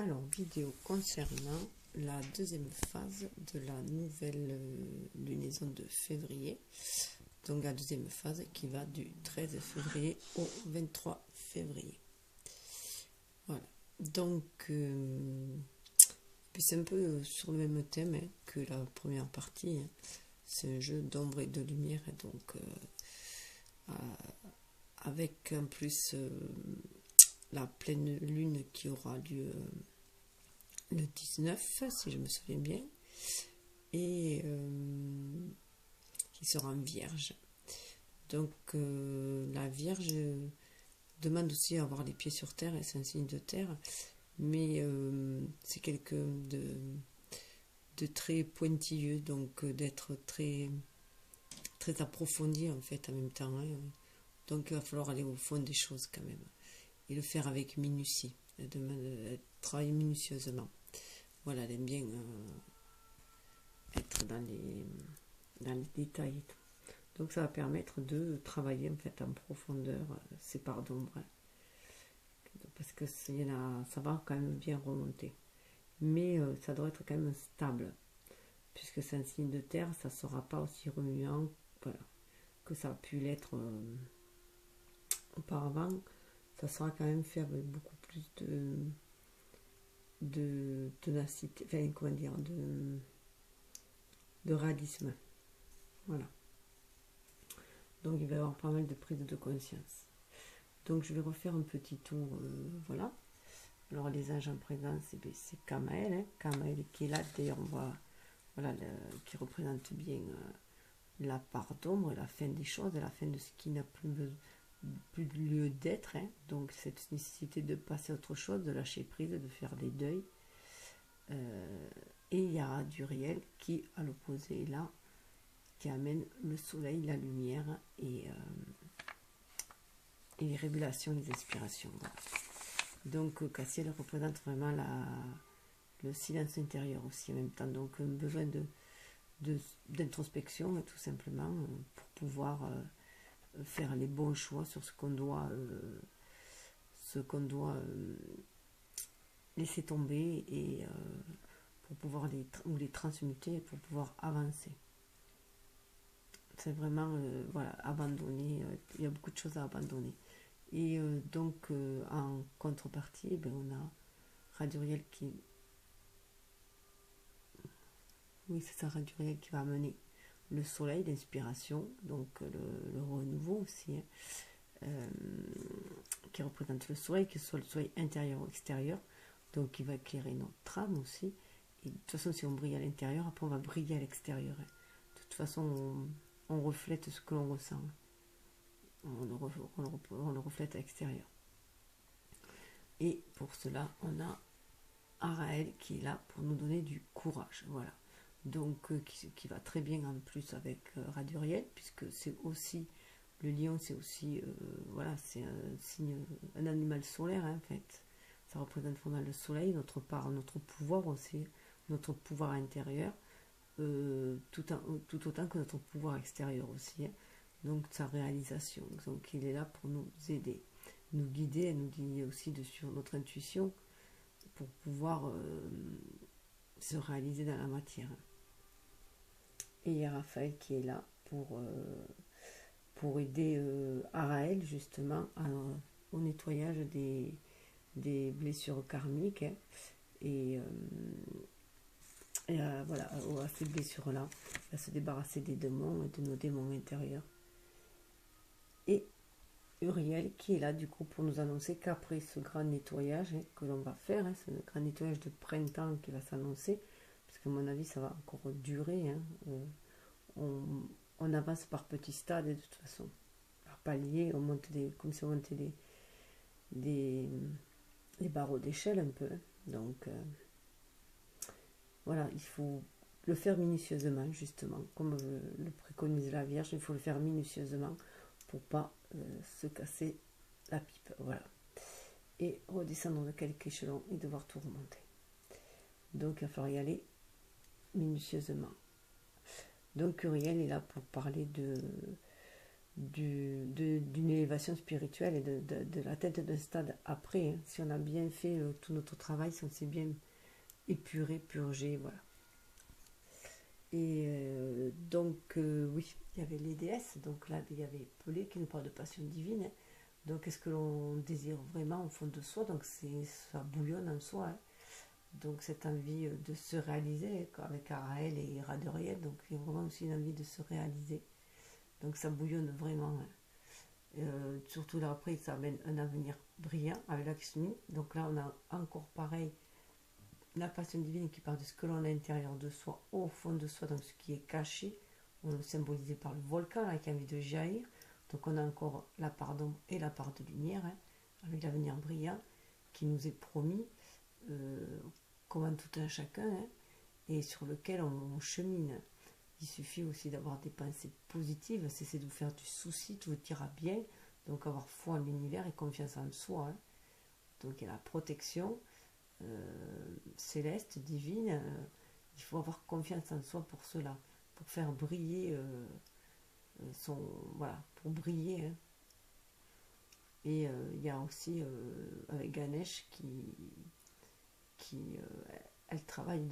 Alors, vidéo concernant la deuxième phase de la nouvelle lunaison de février. Donc, la deuxième phase qui va du 13 février au 23 février. Voilà. Donc, c'est un peu sur le même thème que la première partie. C'est un jeu d'ombre et de lumière. Donc, avec en plus la pleine lune qui aura lieu le 19, si je me souviens bien, et qui sera en vierge. Donc la vierge demande aussi à avoir les pieds sur terre, et c'est un signe de terre, mais c'est quelqu'un de très pointilleux, donc d'être très approfondi en fait en même temps. Donc il va falloir aller au fond des choses quand même, et le faire avec minutie. Elle demande travailler minutieusement. Voilà, elle aime bien être dans les détails et tout. Donc ça va permettre de travailler en fait en profondeur ces parts d'ombre. Parce que ça va quand même bien remonter. Mais ça doit être quand même stable. Puisque c'est un signe de terre, ça ne sera pas aussi remuant, voilà, que ça a pu l'être auparavant. Ça sera quand même fait avec beaucoup plus de ténacité, enfin comment dire, de réalisme. Voilà. Donc il va y avoir pas mal de prise de conscience. Donc je vais refaire un petit tour, voilà. Alors les anges en présence, c'est Kamaël, Kamaël qui est là, d'ailleurs on voit, voilà, qui représente bien la part d'ombre, la fin des choses, la fin de ce qui n'a plus de lieu d'être, donc cette nécessité de passer à autre chose, de lâcher prise, de faire des deuils. Et il y a Duriel qui, à l'opposé, est là, qui amène le soleil, la lumière et les révélations, les inspirations. Voilà. Donc Cassiel représente vraiment le silence intérieur aussi en même temps, donc un besoin d'introspection tout simplement pour pouvoir faire les bons choix sur ce qu'on doit laisser tomber et pour pouvoir les transmuter, pour pouvoir avancer. C'est vraiment voilà, abandonner, il y a beaucoup de choses à abandonner. Et donc en contrepartie, on a Raduriel qui, oui c'est ça, Raduriel qui va amener le soleil, l'inspiration, donc le renouveau aussi, qui représente le soleil, que ce soit le soleil intérieur ou extérieur, donc qui va éclairer notre âme aussi. Et de toute façon, si on brille à l'intérieur, après on va briller à l'extérieur. De toute façon, on reflète ce que l'on ressent. On le reflète à l'extérieur. Et pour cela, on a Araël qui est là pour nous donner du courage. Voilà. Donc, qui va très bien en plus avec Raduriel, puisque c'est aussi, le lion, c'est aussi, voilà, c'est un signe, un animal solaire, en fait. Ça représente vraiment le soleil, notre pouvoir aussi, notre pouvoir intérieur, tout autant que notre pouvoir extérieur aussi. Donc sa réalisation. Donc il est là pour nous aider, nous guider. Elle nous dit aussi sur notre intuition pour pouvoir se réaliser dans la matière. Et il y a Raphaël qui est là pour aider Araël justement au nettoyage des blessures karmiques et voilà, à ces blessures-là, à se débarrasser des démons et de nos démons intérieurs. Et Uriel qui est là du coup pour nous annoncer qu'après ce grand nettoyage que l'on va faire, ce grand nettoyage de printemps qui va s'annoncer, parce qu'à mon avis ça va encore durer, on avance par petits stades de toute façon, par paliers, on monte comme si on montait des barreaux d'échelle un peu, donc voilà, il faut le faire minutieusement justement, comme le préconise la Vierge, il faut le faire minutieusement pour pas se casser la pipe, voilà, et redescendre de quelques échelons et devoir tout remonter. Donc il va falloir y aller minutieusement. Donc Uriel est là pour parler d'une élévation spirituelle et de la tête d'un stade après, hein, si on a bien fait tout notre travail, si on s'est bien épuré, purgé, voilà. Et donc, oui, il y avait les déesses, donc là, il y avait Pelé qui nous parle de passion divine, hein. Donc, est-ce que l'on désire vraiment au fond de soi? Donc, ça bouillonne en soi, hein. Donc, cette envie de se réaliser, avec Araël et Raduriel, donc il y a vraiment aussi une envie de se réaliser. Donc, ça bouillonne vraiment, hein. Surtout là, après, ça amène un avenir brillant avec Lakshmi. Donc là, on a encore pareil la passion divine qui part de ce que l'on a à l'intérieur de soi, au fond de soi, donc ce qui est caché. On le symbolisé par le volcan là, qui a envie de jaillir. Donc on a encore la part d'ombre et la part de lumière, hein, avec l'avenir brillant qui nous est promis, comme en tout un chacun, hein, et sur lequel on chemine. Il suffit aussi d'avoir des pensées positives, cesser de vous faire du souci, tout ira bien. Donc avoir foi en l'univers et confiance en soi, hein. Donc il y a la protection céleste, divine. Il faut avoir confiance en soi pour cela, pour faire briller son... Voilà, pour briller, hein. Et il y a aussi avec Ganesh elle travaille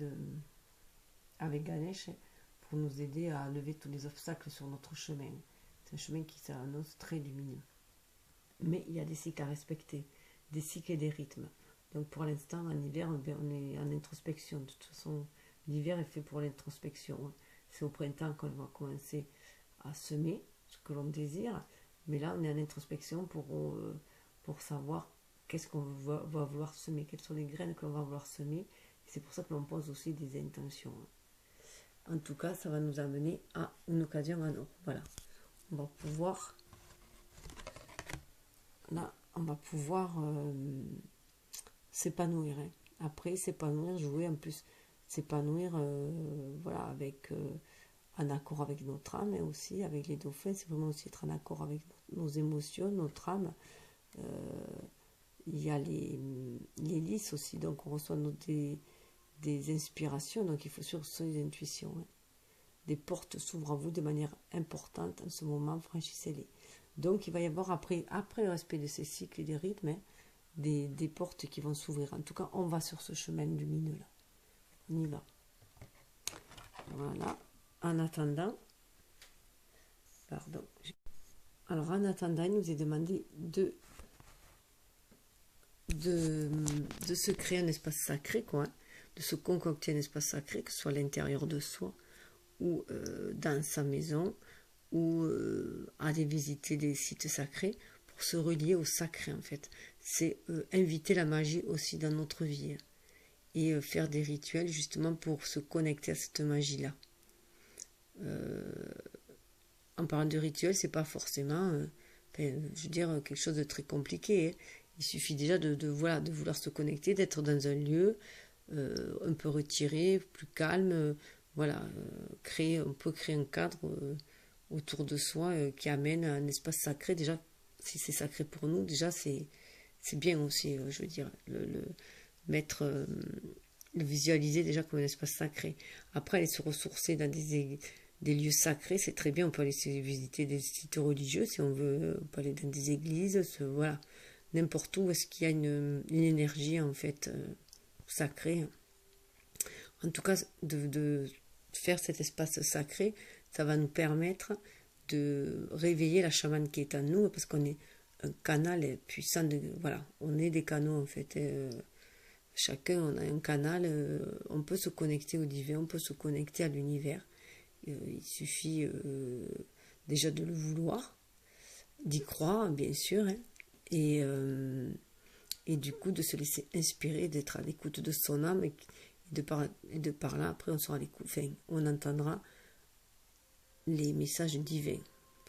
avec Ganesh pour nous aider à lever tous les obstacles sur notre chemin. C'est un chemin qui s'annonce très lumineux. Mais il y a des cycles à respecter, des cycles et des rythmes. Donc pour l'instant, en hiver, on est en introspection. De toute façon, l'hiver est fait pour l'introspection. C'est au printemps qu'on va commencer à semer ce que l'on désire. Mais là, on est en introspection pour savoir qu'est-ce qu'on va vouloir semer, quelles sont les graines que l'on va vouloir semer. C'est pour ça que l'on pose aussi des intentions. En tout cas, ça va nous amener à une occasion en or. Voilà. On va pouvoir... Là, on va pouvoir s'épanouir, hein. Après, s'épanouir, jouer, en plus, s'épanouir, voilà, avec... en accord avec notre âme, et aussi avec les dauphins, c'est vraiment aussi être en accord avec nos émotions, notre âme. Il y a les lys aussi, donc on reçoit des inspirations, donc il faut suivre ces intuitions, hein. Des portes s'ouvrent à vous de manière importante en ce moment, franchissez-les. Donc il va y avoir après le respect de ces cycles et des rythmes, hein, des portes qui vont s'ouvrir. En tout cas, on va sur ce chemin lumineux là. On y va. Voilà. En attendant, pardon. Alors en attendant, il nous est demandé de se créer un espace sacré, quoi, hein, de se concocter un espace sacré, que ce soit à l'intérieur de soi ou dans sa maison, ou aller visiter des sites sacrés pour se relier au sacré en fait. C'est inviter la magie aussi dans notre vie, hein, et faire des rituels justement pour se connecter à cette magie-là. En parlant de rituels, c'est pas forcément, je veux dire, quelque chose de très compliqué, hein. Il suffit déjà de vouloir se connecter, d'être dans un lieu un peu retiré, plus calme, voilà, on peut créer un cadre autour de soi qui amène à un espace sacré. Déjà, si c'est sacré pour nous, déjà c'est bien aussi, je veux dire, le visualiser déjà comme un espace sacré. Après, aller se ressourcer dans des lieux sacrés, c'est très bien. On peut aller visiter des sites religieux si on veut, on peut aller dans des églises, voilà, n'importe où est-ce qu'il y a une énergie en fait sacrée. En tout cas, de faire cet espace sacré, ça va nous permettre de réveiller la chamane qui est en nous, parce qu'on est un canal puissant. Voilà, on est des canaux en fait. Chacun, on a un canal, on peut se connecter au divin, on peut se connecter à l'univers. Il suffit déjà de le vouloir, d'y croire, bien sûr, hein, et du coup de se laisser inspirer, d'être à l'écoute de son âme, et de par là, après on sera à l'écoute, enfin, on entendra les messages divins,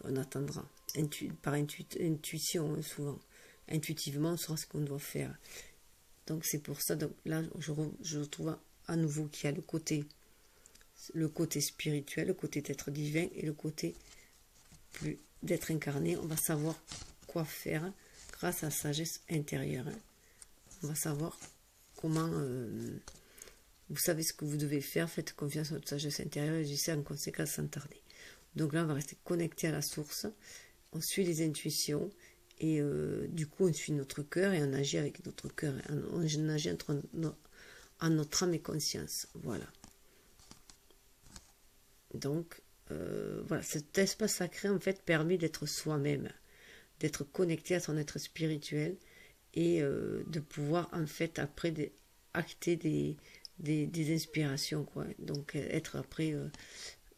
on attendra, par intuition, hein, souvent, intuitivement on saura ce qu'on doit faire. Donc c'est pour ça, donc là je retrouve à nouveau qu'il y a le côté spirituel, le côté d'être divin, et le côté plus d'être incarné. On va savoir quoi faire grâce à la sagesse intérieure, hein. On va savoir comment, vous savez ce que vous devez faire, faites confiance à votre sagesse intérieure et agissez en conséquence sans tarder. Donc là on va rester connecté à la source, on suit les intuitions et du coup on suit notre cœur et on agit avec notre cœur, on agit en notre âme et conscience, voilà. Donc voilà, cet espace sacré en fait permet d'être soi-même, d'être connecté à son être spirituel et de pouvoir en fait après acter des inspirations, quoi. Donc être après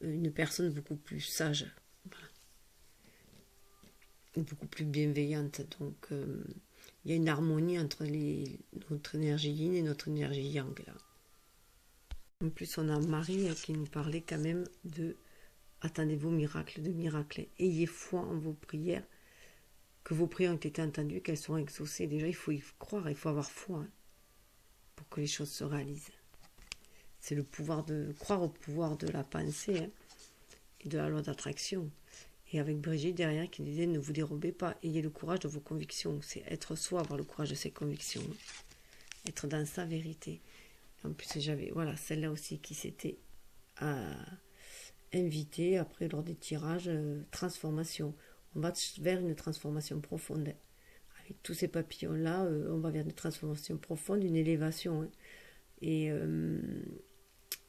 une personne beaucoup plus sage, voilà, beaucoup plus bienveillante. Donc il y a une harmonie entre notre énergie yin et notre énergie yang là. En plus on a Marie qui nous parlait quand même de attendez-vous miracle de miracle, ayez foi en vos prières, que vos prières ont été entendues, qu'elles seront exaucées. Déjà il faut y croire, il faut avoir foi, hein, pour que les choses se réalisent. C'est le pouvoir de croire au pouvoir de la pensée, hein, et de la loi d'attraction. Et avec Brigitte derrière qui disait ne vous dérobez pas, ayez le courage de vos convictions. C'est être soi, avoir le courage de ses convictions, hein, être dans sa vérité. En plus j'avais voilà celle-là aussi qui s'était invitée après lors des tirages transformation. On va vers une transformation profonde. Avec tous ces papillons-là, on va vers une transformation profonde, une élévation, hein, et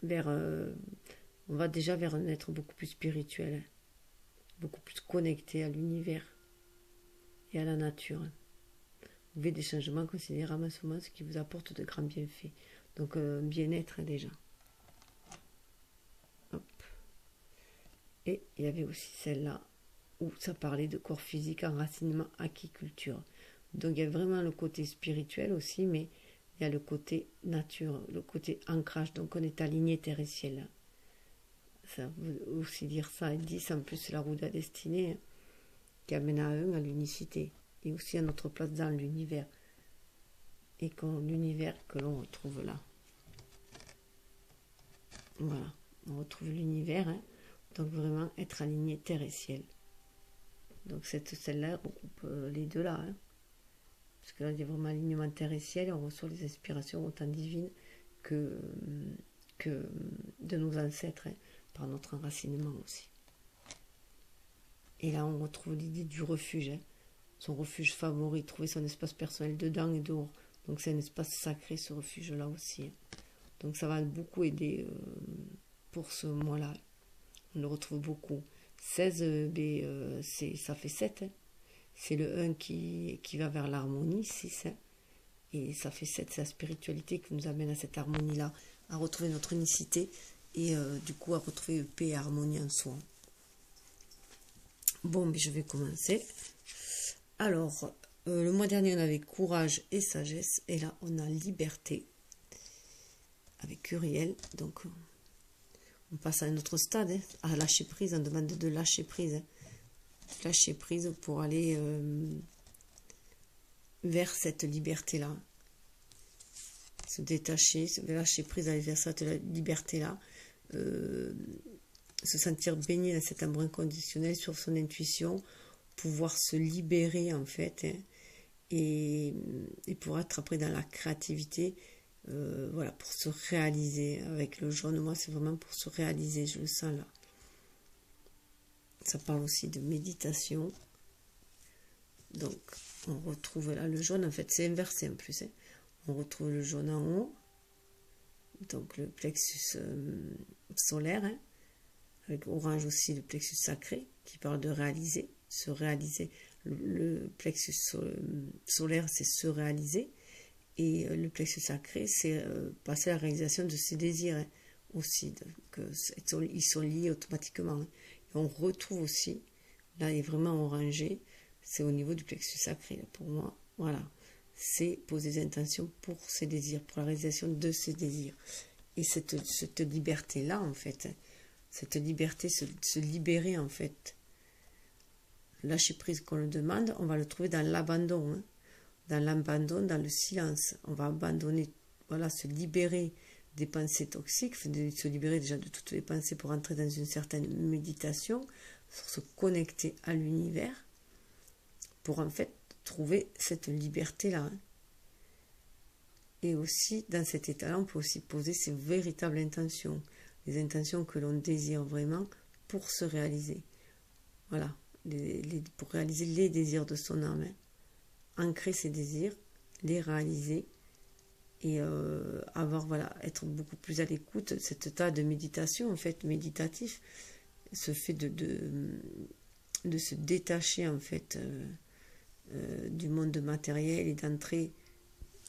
on va déjà vers un être beaucoup plus spirituel, hein, beaucoup plus connecté à l'univers et à la nature. Vous voyez des changements considérables en ce moment, ce qui vous apporte de grands bienfaits. Donc bien-être, hein, déjà. Hop. Et il y avait aussi celle-là où ça parlait de corps physique, enracinement, aquiculture. Donc il y a vraiment le côté spirituel aussi, mais il y a le côté nature, le côté ancrage. Donc on est aligné terre et ciel. Ça veut aussi dire ça. 10 en plus c'est la roue de la destinée, hein, qui amène à 1 à l'unicité et aussi à notre place dans l'univers. Et l'univers que l'on retrouve là. Voilà, on retrouve l'univers, hein, donc vraiment être aligné terre et ciel. Donc celle-là regroupe les deux là, hein, parce que là il y a vraiment alignement terre et ciel et on reçoit les inspirations autant divines que de nos ancêtres, hein, par notre enracinement aussi. Et là on retrouve l'idée du refuge, hein, son refuge favori, trouver son espace personnel dedans et dehors. Donc c'est un espace sacré ce refuge là aussi, hein. Donc ça va beaucoup aider pour ce mois-là. On le retrouve beaucoup. 16, ça fait 7, hein. C'est le 1 qui va vers l'harmonie, 6, hein. Et ça fait 7, c'est la spiritualité qui nous amène à cette harmonie-là, à retrouver notre unicité et du coup à retrouver paix et harmonie en soi. Bon, mais je vais commencer. Alors, le mois dernier on avait courage et sagesse et là on a liberté avec Uriel. Donc on passe à un autre stade, hein, à lâcher prise. On demande de lâcher prise, hein. Lâcher prise pour aller vers cette liberté là, se détacher, lâcher prise, aller vers cette liberté là, se sentir baigné dans cet amour inconditionnel sur son intuition, pouvoir se libérer en fait, hein, et pour être après dans la créativité. Voilà, pour se réaliser. Avec le jaune, moi c'est vraiment pour se réaliser, je le sens là. Ça parle aussi de méditation. Donc on retrouve là le jaune, en fait c'est inversé en plus, hein. On retrouve le jaune en haut, donc le plexus solaire, hein, avec orange aussi le plexus sacré qui parle de réaliser, se réaliser. Le plexus solaire c'est se réaliser. Et le plexus sacré, c'est passer à la réalisation de ses désirs, hein, aussi. Donc, ils sont liés automatiquement, hein. Et on retrouve aussi, là il est vraiment orangé, c'est au niveau du plexus sacré, là, pour moi. Voilà, c'est poser des intentions pour ses désirs, pour la réalisation de ses désirs. Et cette liberté-là, en fait, hein, cette liberté, se libérer, en fait, lâcher prise qu'on le demande, on va le trouver dans l'abandon, hein. Dans l'abandon, dans le silence. On va abandonner, voilà, se libérer des pensées toxiques, se libérer déjà de toutes les pensées pour entrer dans une certaine méditation, se connecter à l'univers, pour en fait trouver cette liberté-là. Et aussi, dans cet état-là, on peut aussi poser ses véritables intentions, les intentions que l'on désire vraiment pour se réaliser. Voilà, pour réaliser les désirs de son âme. Ancrer ses désirs, les réaliser et être beaucoup plus à l'écoute. Cet état de méditation, en fait, méditatif, ce fait de se détacher, en fait, du monde matériel et d'entrer,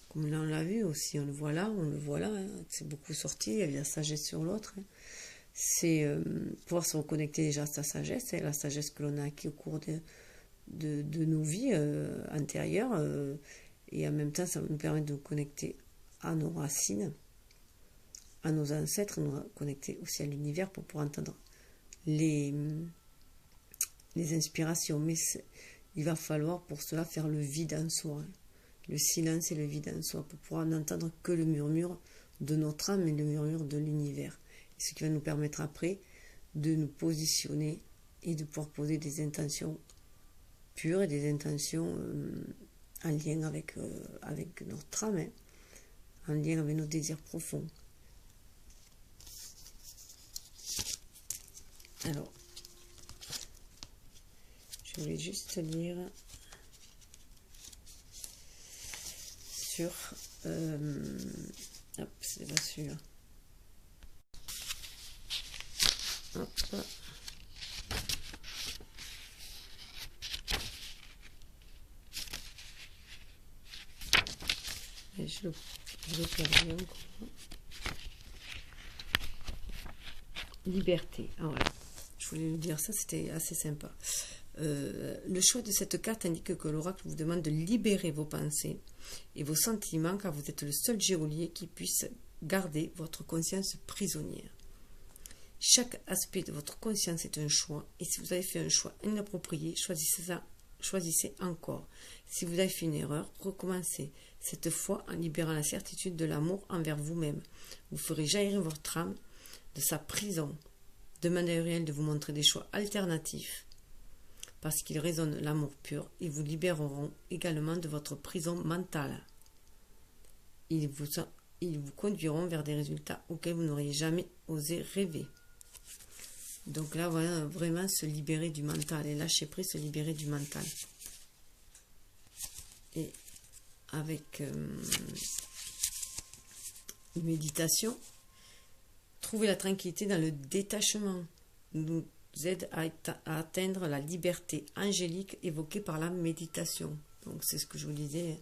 comme là on l'a vu aussi, on le voit là, hein, c'est beaucoup sorti, il y a la sagesse sur l'autre. Hein. C'est pouvoir se reconnecter déjà à sa sagesse, la sagesse que l'on a acquis au cours de nos vies antérieures, et en même temps ça nous permet de nous connecter à nos racines, à nos ancêtres, nous connecter aussi à l'univers pour pouvoir entendre les inspirations. Mais il va falloir pour cela faire le vide en soi, hein. Le silence et le vide en soi, pour pouvoir n'entendre que le murmure de notre âme et le murmure de l'univers. Ce qui va nous permettre après de nous positionner et de pouvoir poser des intentions pures et des intentions en lien avec notre âme, hein, en lien avec nos désirs profonds. Alors, je voulais juste lire sur... hop, c'est pas celui-là. Hop. Et je le perds encore. Liberté. Ah ouais. Je voulais lui dire ça, c'était assez sympa. Le choix de cette carte indique que l'oracle vous demande de libérer vos pensées et vos sentiments, car vous êtes le seul geôlier qui puisse garder votre conscience prisonnière. Chaque aspect de votre conscience est un choix, et si vous avez fait un choix inapproprié, choisissez encore. Si vous avez fait une erreur, recommencez, cette fois en libérant la certitude de l'amour envers vous-même. Vous ferez jaillir votre âme de sa prison. Demandez à Uriel de vous montrer des choix alternatifs, parce qu'ils résonnent l'amour pur, et vous libéreront également de votre prison mentale. Ils vous conduiront vers des résultats auxquels vous n'auriez jamais osé rêver. Donc là, voilà, vraiment se libérer du mental, et lâcher prise, se libérer du mental. Et avec une méditation, trouver la tranquillité dans le détachement nous aide à atteindre la liberté angélique évoquée par la méditation. Donc c'est ce que je vous disais,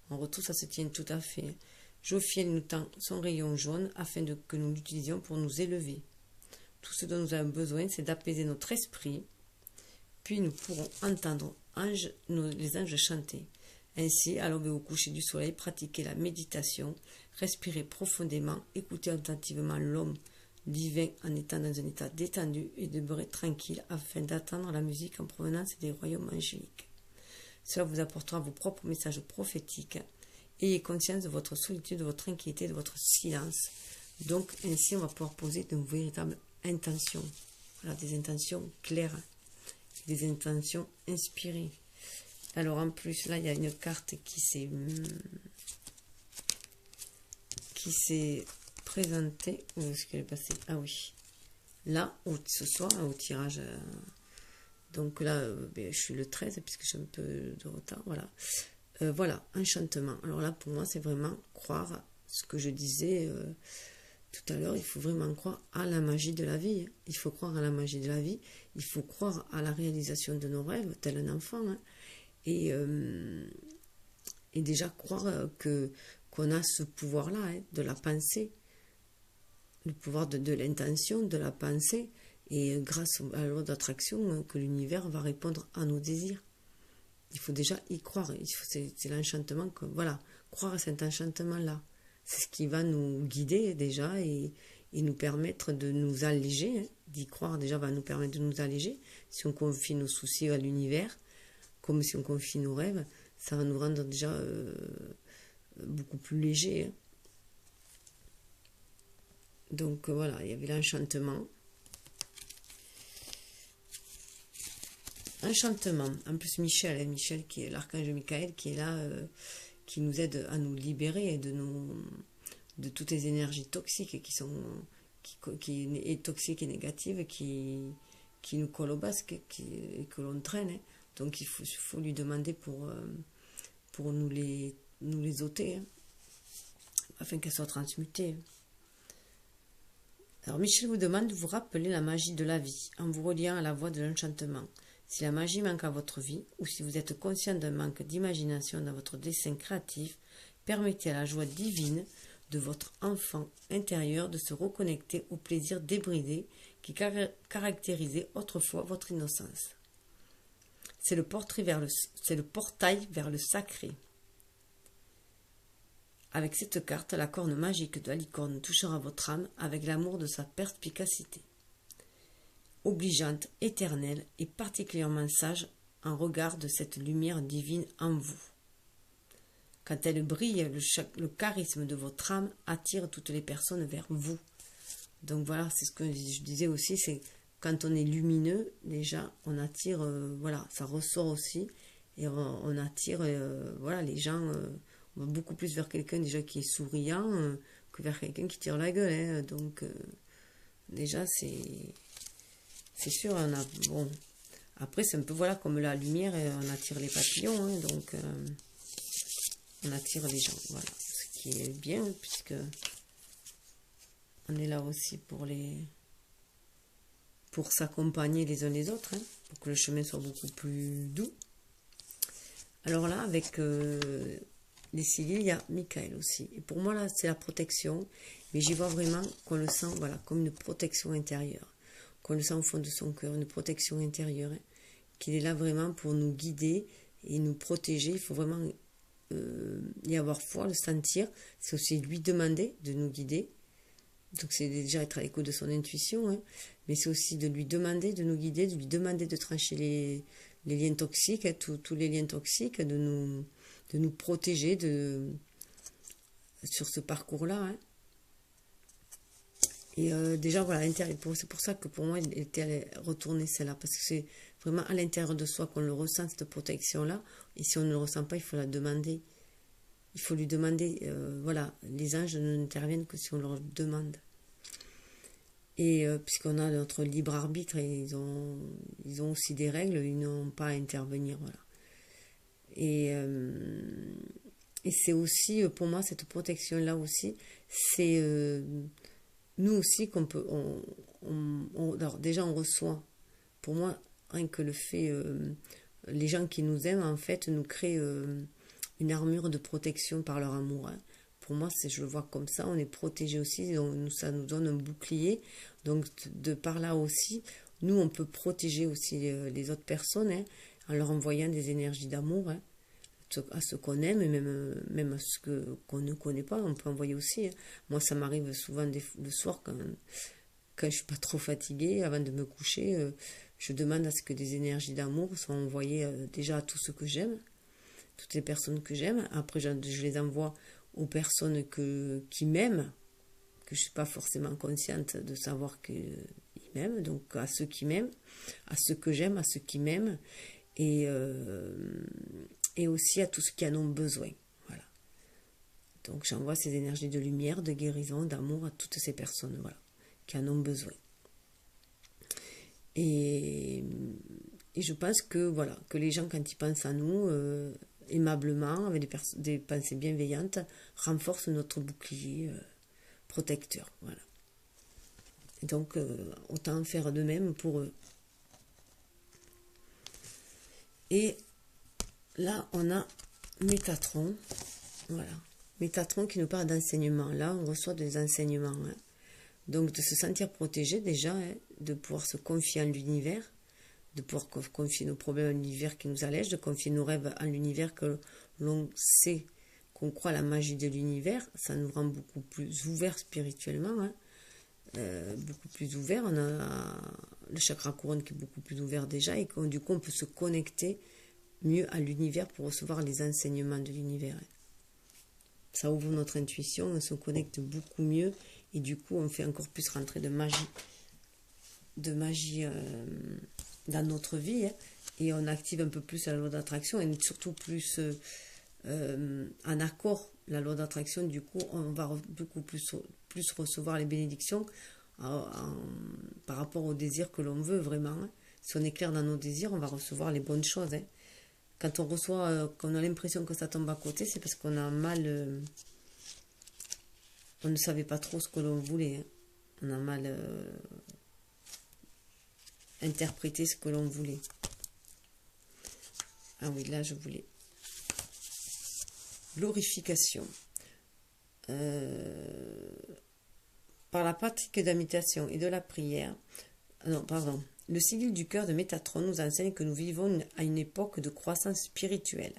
en retour ça se tient tout à fait. Jophiel nous tend son rayon jaune afin que nous l'utilisions pour nous élever. Tout ce dont nous avons besoin, c'est d'apaiser notre esprit, puis nous pourrons entendre les anges chanter. Ainsi, à l'aube et au coucher du soleil, pratiquez la méditation, respirez profondément, écoutez attentivement l'homme divin en étant dans un état détendu et demeurez tranquille afin d'attendre la musique en provenance des royaumes angéliques. Cela vous apportera vos propres messages prophétiques. Ayez conscience de votre solitude, de votre inquiétude, de votre silence. Donc, ainsi, on va pouvoir poser de véritables intentions. Voilà, des intentions claires, des intentions inspirées. Alors, en plus, là, il y a une carte qui s'est présentée. Où est-ce qu'elle est passée? Ah oui. Là, ce soir, au tirage. Donc là, je suis le 13, puisque j'ai un peu de retard. Voilà. Voilà, enchantement. Alors là, pour moi, c'est vraiment croire ce que je disais tout à l'heure. Il faut vraiment croire à la magie de la vie. Il faut croire à la magie de la vie. Il faut croire à la réalisation de nos rêves, tel un enfant. Hein. Et déjà croire qu'on a ce pouvoir-là, hein, de la pensée, le pouvoir de l'intention, de la pensée, et grâce à la loi d'attraction, hein, que l'univers va répondre à nos désirs. Il faut déjà y croire. C'est l'enchantement, voilà, croire à cet enchantement-là. C'est ce qui va nous guider déjà et nous permettre de nous alléger. Hein. D'y croire déjà va nous permettre de nous alléger. Si on confie nos soucis à l'univers, comme si on confie nos rêves, ça va nous rendre déjà beaucoup plus légers. Hein. Donc voilà, il y avait l'enchantement. Enchantement. En plus, Michel qui est l'archange Michael, qui est là, qui nous aide à nous libérer de toutes les énergies toxiques qui sont toxiques et négatives qui qui nous colle au basque et que l'on traîne. Hein. Donc il faut lui demander pour nous les ôter, hein, afin qu'elles soient transmutées. Alors Michel vous demande de vous rappeler la magie de la vie en vous reliant à la voie de l'enchantement. Si la magie manque à votre vie ou si vous êtes conscient d'un manque d'imagination dans votre dessin créatif, permettez à la joie divine de votre enfant intérieur de se reconnecter au plaisir débridé qui caractérisait autrefois votre innocence. C'est le portail vers le sacré. Avec cette carte, la corne magique de la licorne touchera votre âme avec l'amour de sa perspicacité. Obligeante, éternelle et particulièrement sage en regard de cette lumière divine en vous. Quand elle brille, le charisme de votre âme attire toutes les personnes vers vous. Donc voilà, c'est ce que je disais aussi, c'est quand on est lumineux, déjà, on attire, voilà, ça ressort aussi, et on attire, voilà, les gens, on va beaucoup plus vers quelqu'un déjà qui est souriant que vers quelqu'un qui tire la gueule, hein. Donc déjà, c'est sûr, on a, bon, après c'est un peu, voilà, comme la lumière, on attire les papillons, hein, donc on attire les gens, voilà, ce qui est bien, puisque on est là aussi pour s'accompagner les uns les autres, hein, pour que le chemin soit beaucoup plus doux. Alors là, avec les civils, il y a Michael aussi. Et pour moi, là, c'est la protection, mais j'y vois vraiment qu'on le sent, voilà, comme une protection intérieure, qu'on le sent au fond de son cœur, une protection intérieure, hein, qu'il est là vraiment pour nous guider et nous protéger. Il faut vraiment y avoir foi, le sentir. C'est aussi lui demander de nous guider. Donc c'est déjà être à l'écoute de son intuition, hein, mais c'est aussi de lui demander de nous guider, de lui demander de trancher les liens toxiques, hein, tous les liens toxiques, de nous protéger sur ce parcours-là. Hein. Et déjà, voilà, c'est pour ça que pour moi, elle était retournée celle-là, parce que c'est vraiment à l'intérieur de soi qu'on le ressent, cette protection-là. Et si on ne le ressent pas, il faut la demander. Il faut lui demander, voilà, les anges n'interviennent que si on leur demande. Et puisqu'on a notre libre arbitre, et ils ont aussi des règles, ils n'ont pas à intervenir, voilà. Et c'est aussi, pour moi, cette protection-là aussi, c'est nous aussi qu'on peut, alors déjà on reçoit, pour moi, rien que le fait, les gens qui nous aiment, en fait, nous créent une armure de protection par leur amour, hein. Pour moi, je le vois comme ça, on est protégé aussi, donc ça nous donne un bouclier. Donc, de par là aussi, nous, on peut protéger aussi les autres personnes, hein, en leur envoyant des énergies d'amour, hein, à ceux qu'on aime, et même à ceux qu'on ne connaît pas, on peut envoyer aussi. Hein. Moi, ça m'arrive souvent le soir, quand je ne suis pas trop fatiguée, avant de me coucher, je demande à ce que des énergies d'amour soient envoyées déjà à tous ceux que j'aime, toutes les personnes que j'aime. Après, je les envoie aux personnes qui m'aiment, que je ne suis pas forcément consciente de savoir qu'ils m'aiment, donc à ceux qui m'aiment, à ceux que j'aime, à ceux qui m'aiment, et aussi à tous ceux qui en ont besoin. Voilà. Donc j'envoie ces énergies de lumière, de guérison, d'amour à toutes ces personnes, voilà, qui en ont besoin. Et je pense que, voilà, que les gens, quand ils pensent à nous, aimablement, avec des pensées bienveillantes, renforcent notre bouclier protecteur. Voilà. Et donc, autant faire de même pour eux. Et là, on a Métatron. Voilà. Métatron qui nous parle d'enseignement. Là, on reçoit des enseignements. Hein. Donc, de se sentir protégé déjà, hein, de pouvoir se confier en l'univers, de pouvoir confier nos problèmes à l'univers qui nous allège, de confier nos rêves à l'univers que l'on sait, qu'on croit à la magie de l'univers. Ça nous rend beaucoup plus ouverts spirituellement, hein. Beaucoup plus ouverts. On a le chakra couronne qui est beaucoup plus ouvert déjà, et du coup on peut se connecter mieux à l'univers pour recevoir les enseignements de l'univers. Ça ouvre notre intuition, on se connecte beaucoup mieux, et du coup on fait encore plus rentrer de magie dans notre vie, hein, et on active un peu plus la loi d'attraction, et surtout plus en accord la loi d'attraction. Du coup on va beaucoup plus recevoir les bénédictions, par rapport au désir que l'on veut vraiment. Hein. Si on est clair dans nos désirs, on va recevoir les bonnes choses. Hein. Quand on reçoit, qu'on a l'impression que ça tombe à côté, c'est parce qu'on a mal... on ne savait pas trop ce que l'on voulait. Hein. On a mal interprété ce que l'on voulait. Ah oui, là, je voulais. Glorification. Par la pratique d'imitation et de la prière. Non, pardon. Le sigle du cœur de Métatron nous enseigne que nous vivons à une époque de croissance spirituelle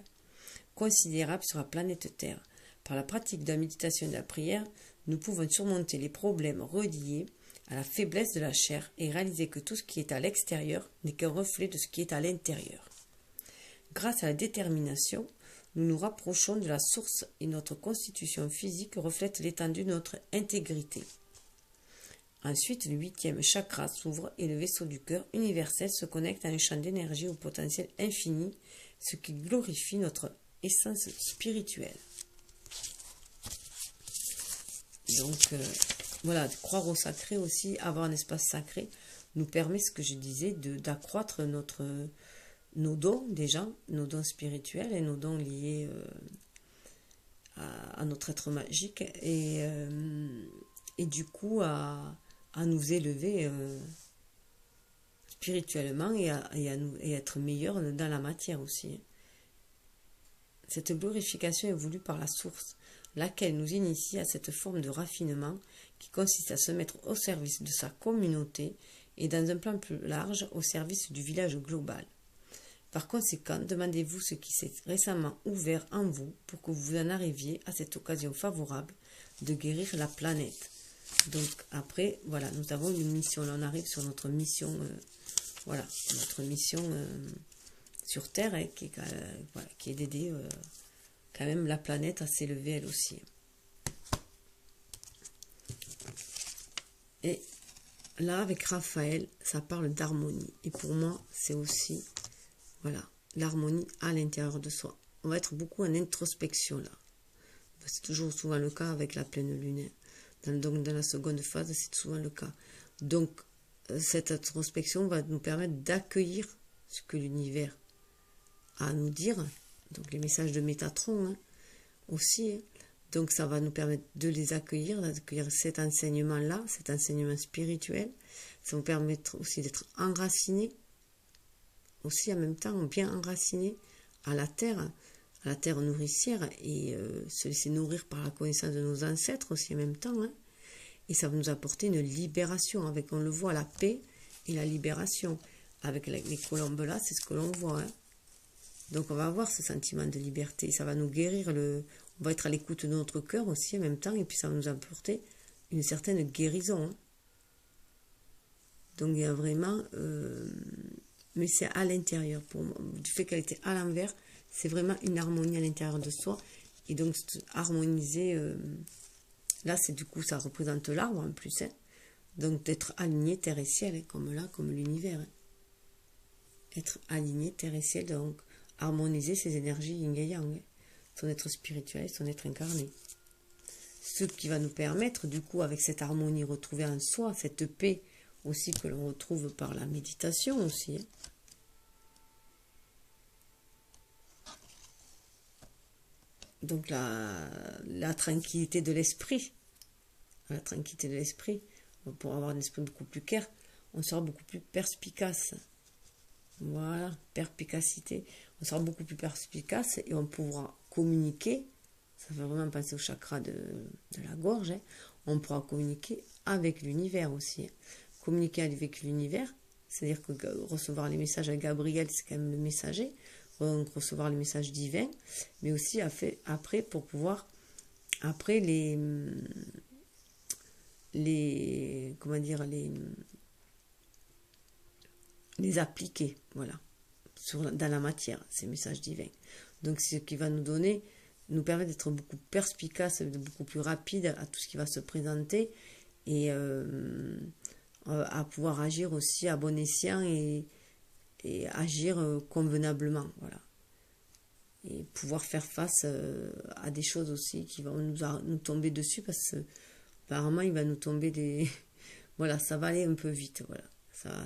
considérable sur la planète Terre. Par la pratique de la méditation et de la prière, nous pouvons surmonter les problèmes reliés à la faiblesse de la chair et réaliser que tout ce qui est à l'extérieur n'est qu'un reflet de ce qui est à l'intérieur. Grâce à la détermination, nous nous rapprochons de la source et notre constitution physique reflète l'étendue de notre intégrité. Ensuite, le 8e chakra s'ouvre et le vaisseau du cœur universel se connecte à un champ d'énergie au potentiel infini, ce qui glorifie notre essence spirituelle. Donc, voilà, croire au sacré aussi, avoir un espace sacré, nous permet, ce que je disais, d'accroître nos dons, déjà, nos dons spirituels et nos dons liés à notre être magique, et du coup, à nous élever spirituellement et à être meilleur dans la matière aussi. Cette glorification est voulue par la source, laquelle nous initie à cette forme de raffinement qui consiste à se mettre au service de sa communauté et dans un plan plus large au service du village global. Par conséquent, demandez-vous ce qui s'est récemment ouvert en vous pour que vous en arriviez à cette occasion favorable de guérir la planète. Donc après, voilà, nous avons une mission, là on arrive sur notre mission, voilà, notre mission sur Terre, hein, qui est d'aider quand même la planète à s'élever elle aussi. Et là, avec Raphaël, ça parle d'harmonie. Et pour moi, c'est aussi, voilà, l'harmonie à l'intérieur de soi. On va être beaucoup en introspection là. C'est toujours souvent le cas avec la pleine lune. Donc dans la seconde phase, c'est souvent le cas. Donc cette introspection va nous permettre d'accueillir ce que l'univers a à nous dire. Donc les messages de Métatron aussi. Hein. Donc ça va nous permettre de les accueillir, d'accueillir cet enseignement-là, cet enseignement spirituel. Ça va nous permettre aussi d'être enracinés, aussi en même temps bien enracinés à la terre nourricière, et se laisser nourrir par la connaissance de nos ancêtres aussi en même temps. Hein. Et ça va nous apporter une libération, avec, on le voit, la paix et la libération. Avec les colombes là, c'est ce que l'on voit. Hein. Donc on va avoir ce sentiment de liberté, ça va nous guérir, on va être à l'écoute de notre cœur aussi en même temps, et puis ça va nous apporter une certaine guérison. Hein. Donc il y a vraiment, mais c'est à l'intérieur, pour moi, du fait qu'elle était à l'envers, c'est vraiment une harmonie à l'intérieur de soi, et donc harmoniser, là c'est du coup ça représente l'arbre en plus, hein. Donc d'être aligné terre et ciel, hein, comme là, comme l'univers. Hein. Être aligné terre et ciel, donc harmoniser ces énergies yin et yang, hein. Son être spirituel, son être incarné. Ce qui va nous permettre, du coup, avec cette harmonie retrouvée en soi, cette paix aussi que l'on retrouve par la méditation aussi. Hein. Donc la tranquillité de l'esprit. La tranquillité de l'esprit. Pour avoir un esprit beaucoup plus clair, on sera beaucoup plus perspicace. Voilà, perspicacité. On sera beaucoup plus perspicace et on pourra communiquer. Ça fait vraiment penser au chakra de la gorge. Hein. On pourra communiquer avec l'univers aussi. Hein. Communiquer avec l'univers, c'est-à-dire que recevoir les messages à Gabriel, c'est quand même le messager. Donc recevoir les messages divins, mais aussi après pour pouvoir, après comment dire, les appliquer, voilà, dans la matière, ces messages divins. Donc c'est ce qui va nous permettre d'être beaucoup perspicace, beaucoup plus rapide à tout ce qui va se présenter, et à pouvoir agir aussi à bon escient et agir convenablement, voilà. Et pouvoir faire face à des choses aussi qui vont nous tomber dessus, parce que apparemment il va nous tomber voilà, ça va aller un peu vite, voilà.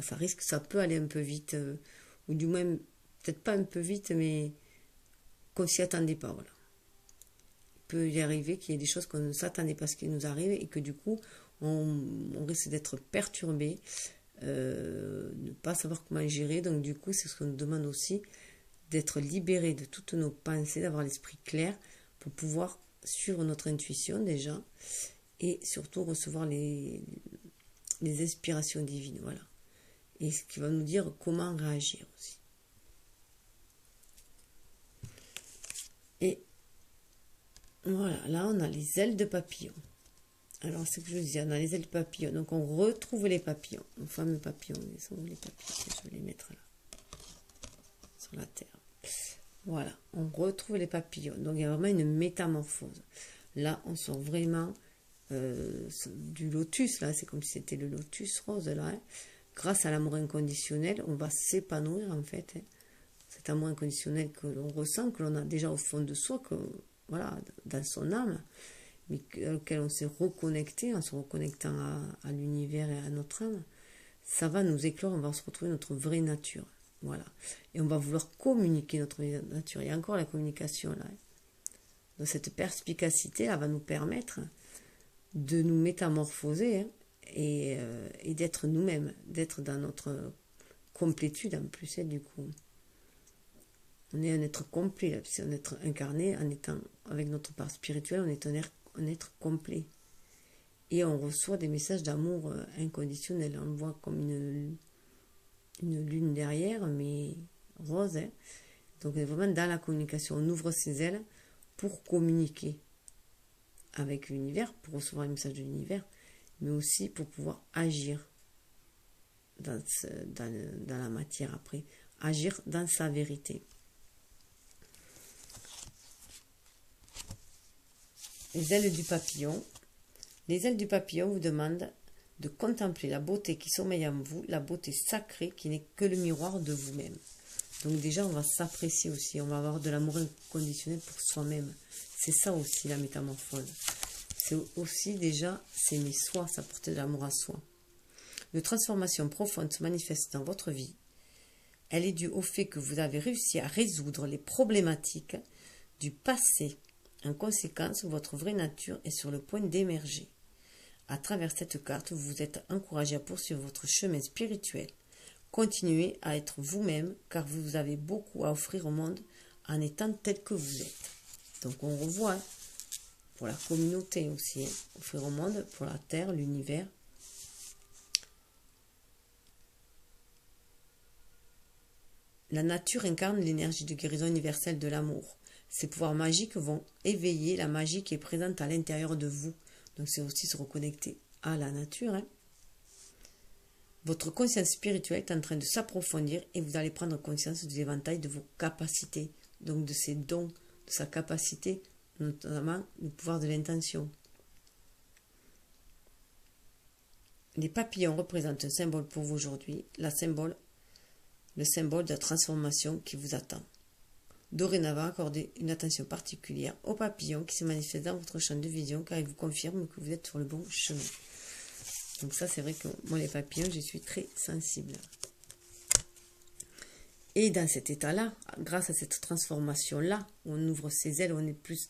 Ça risque, ça peut aller un peu vite, ou du moins, peut-être pas un peu vite, mais qu'on s'y attendait pas, voilà. Il peut y arriver qu'il y ait des choses qu'on ne s'attendait pas à ce qui nous arrive et que du coup, on risque d'être perturbé, ne pas savoir comment gérer. Donc du coup, c'est ce qu'on nous demande aussi, d'être libéré de toutes nos pensées, d'avoir l'esprit clair pour pouvoir suivre notre intuition déjà et surtout recevoir les inspirations divines, voilà. Et ce qui va nous dire comment réagir aussi. Et voilà, là on a les ailes de papillon. Alors c'est ce que je vous disais, on a les ailes de papillon. Donc on retrouve les papillons, nos fameux papillons. Ils sont où les papillons? Je vais les mettre là, sur la terre. Voilà, on retrouve les papillons. Donc il y a vraiment une métamorphose. Là, on sort vraiment du lotus, là, c'est comme si c'était le lotus rose, là. Hein. Grâce à l'amour inconditionnel, on va s'épanouir, en fait. Hein. Cet amour inconditionnel que l'on ressent, que l'on a déjà au fond de soi, que, voilà, dans son âme, mais auquel on s'est reconnecté, en se reconnectant à l'univers et à notre âme, ça va nous éclore, on va se retrouver notre vraie nature. Voilà. Et on va vouloir communiquer notre vraie nature. Il y a encore la communication, là. Hein. Donc cette perspicacité, là, va nous permettre de nous métamorphoser, hein, et d'être nous-mêmes, d'être dans notre complétude en plus, hein, du coup. On est un être complet, là, c'est un être incarné, en étant avec notre part spirituelle, on est un être complet. Et on reçoit des messages d'amour inconditionnel. On le voit comme une lune derrière, mais rose. Hein. Donc on est vraiment dans la communication. On ouvre ses ailes pour communiquer avec l'univers, pour recevoir les messages de l'univers, mais aussi pour pouvoir agir dans la matière après, agir dans sa vérité. Les ailes du papillon. Les ailes du papillon vous demandent de contempler la beauté qui sommeille en vous, la beauté sacrée qui n'est que le miroir de vous-même. Donc déjà, on va s'apprécier aussi, on va avoir de l'amour inconditionnel pour soi-même. C'est ça aussi la métamorphose. C'est aussi déjà s'aimer soi, s'apporter de l'amour à soi. Une transformation profonde se manifeste dans votre vie. Elle est due au fait que vous avez réussi à résoudre les problématiques du passé. En conséquence, votre vraie nature est sur le point d'émerger. À travers cette carte, vous vous êtes encouragé à poursuivre votre chemin spirituel. Continuez à être vous-même, car vous avez beaucoup à offrir au monde en étant tel que vous êtes. Donc on revoit, pour la communauté aussi, hein, offrir au monde, pour la terre, l'univers. La nature incarne l'énergie de guérison universelle de l'amour. Ces pouvoirs magiques vont éveiller la magie qui est présente à l'intérieur de vous. Donc c'est aussi se reconnecter à la nature. Hein. Votre conscience spirituelle est en train de s'approfondir et vous allez prendre conscience de l'éventail de vos capacités. Donc de ses dons, de sa capacité, notamment le pouvoir de l'intention. Les papillons représentent un symbole pour vous aujourd'hui, le symbole de la transformation qui vous attend. Dorénavant, accordez une attention particulière aux papillons qui se manifestent dans votre champ de vision car ils vous confirment que vous êtes sur le bon chemin. Donc ça, c'est vrai que moi, les papillons, je suis très sensible. Et dans cet état-là, grâce à cette transformation-là, on ouvre ses ailes, on est plus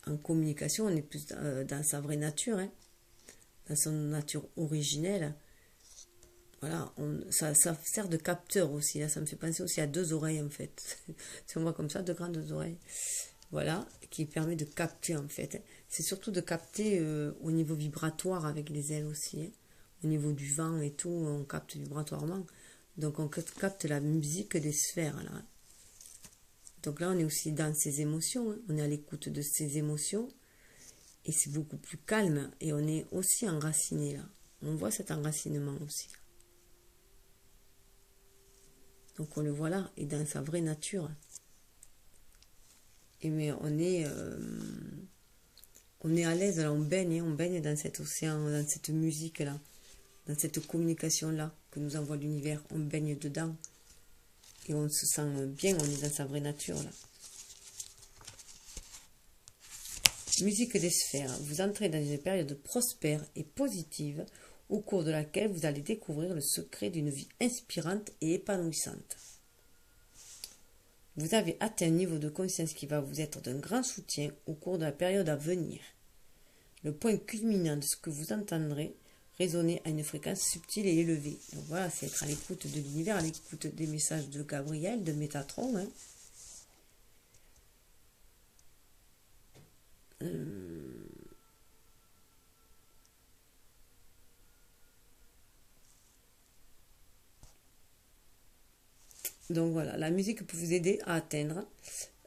en communication, on est plus dans sa vraie nature, hein, dans son nature originelle. Voilà, ça sert de capteur aussi. Là, ça me fait penser aussi à deux oreilles, en fait. Si on voit comme ça, deux grandes oreilles. Voilà, qui permet de capter, en fait. C'est surtout de capter au niveau vibratoire avec les ailes aussi. Hein. Au niveau du vent et tout, on capte vibratoirement. Donc, on capte la musique des sphères, là. Donc là, on est aussi dans ses émotions. Hein. On est à l'écoute de ses émotions. Et c'est beaucoup plus calme. Et on est aussi enraciné, là. On voit cet enracinement aussi. Donc on le voit là, et dans sa vraie nature. Et mais on est à l'aise, là, on baigne dans cet océan, dans cette musique-là, dans cette communication-là que nous envoie l'univers. On baigne dedans. Et on se sent bien, on est dans sa vraie nature, là. Musique des sphères. Vous entrez dans une période prospère et positive au cours de laquelle vous allez découvrir le secret d'une vie inspirante et épanouissante. Vous avez atteint un niveau de conscience qui va vous être d'un grand soutien au cours de la période à venir. Le point culminant de ce que vous entendrez résonner à une fréquence subtile et élevée. Donc voilà, c'est être à l'écoute de l'univers, à l'écoute des messages de Gabriel, de Métatron. Donc voilà, la musique peut vous aider à atteindre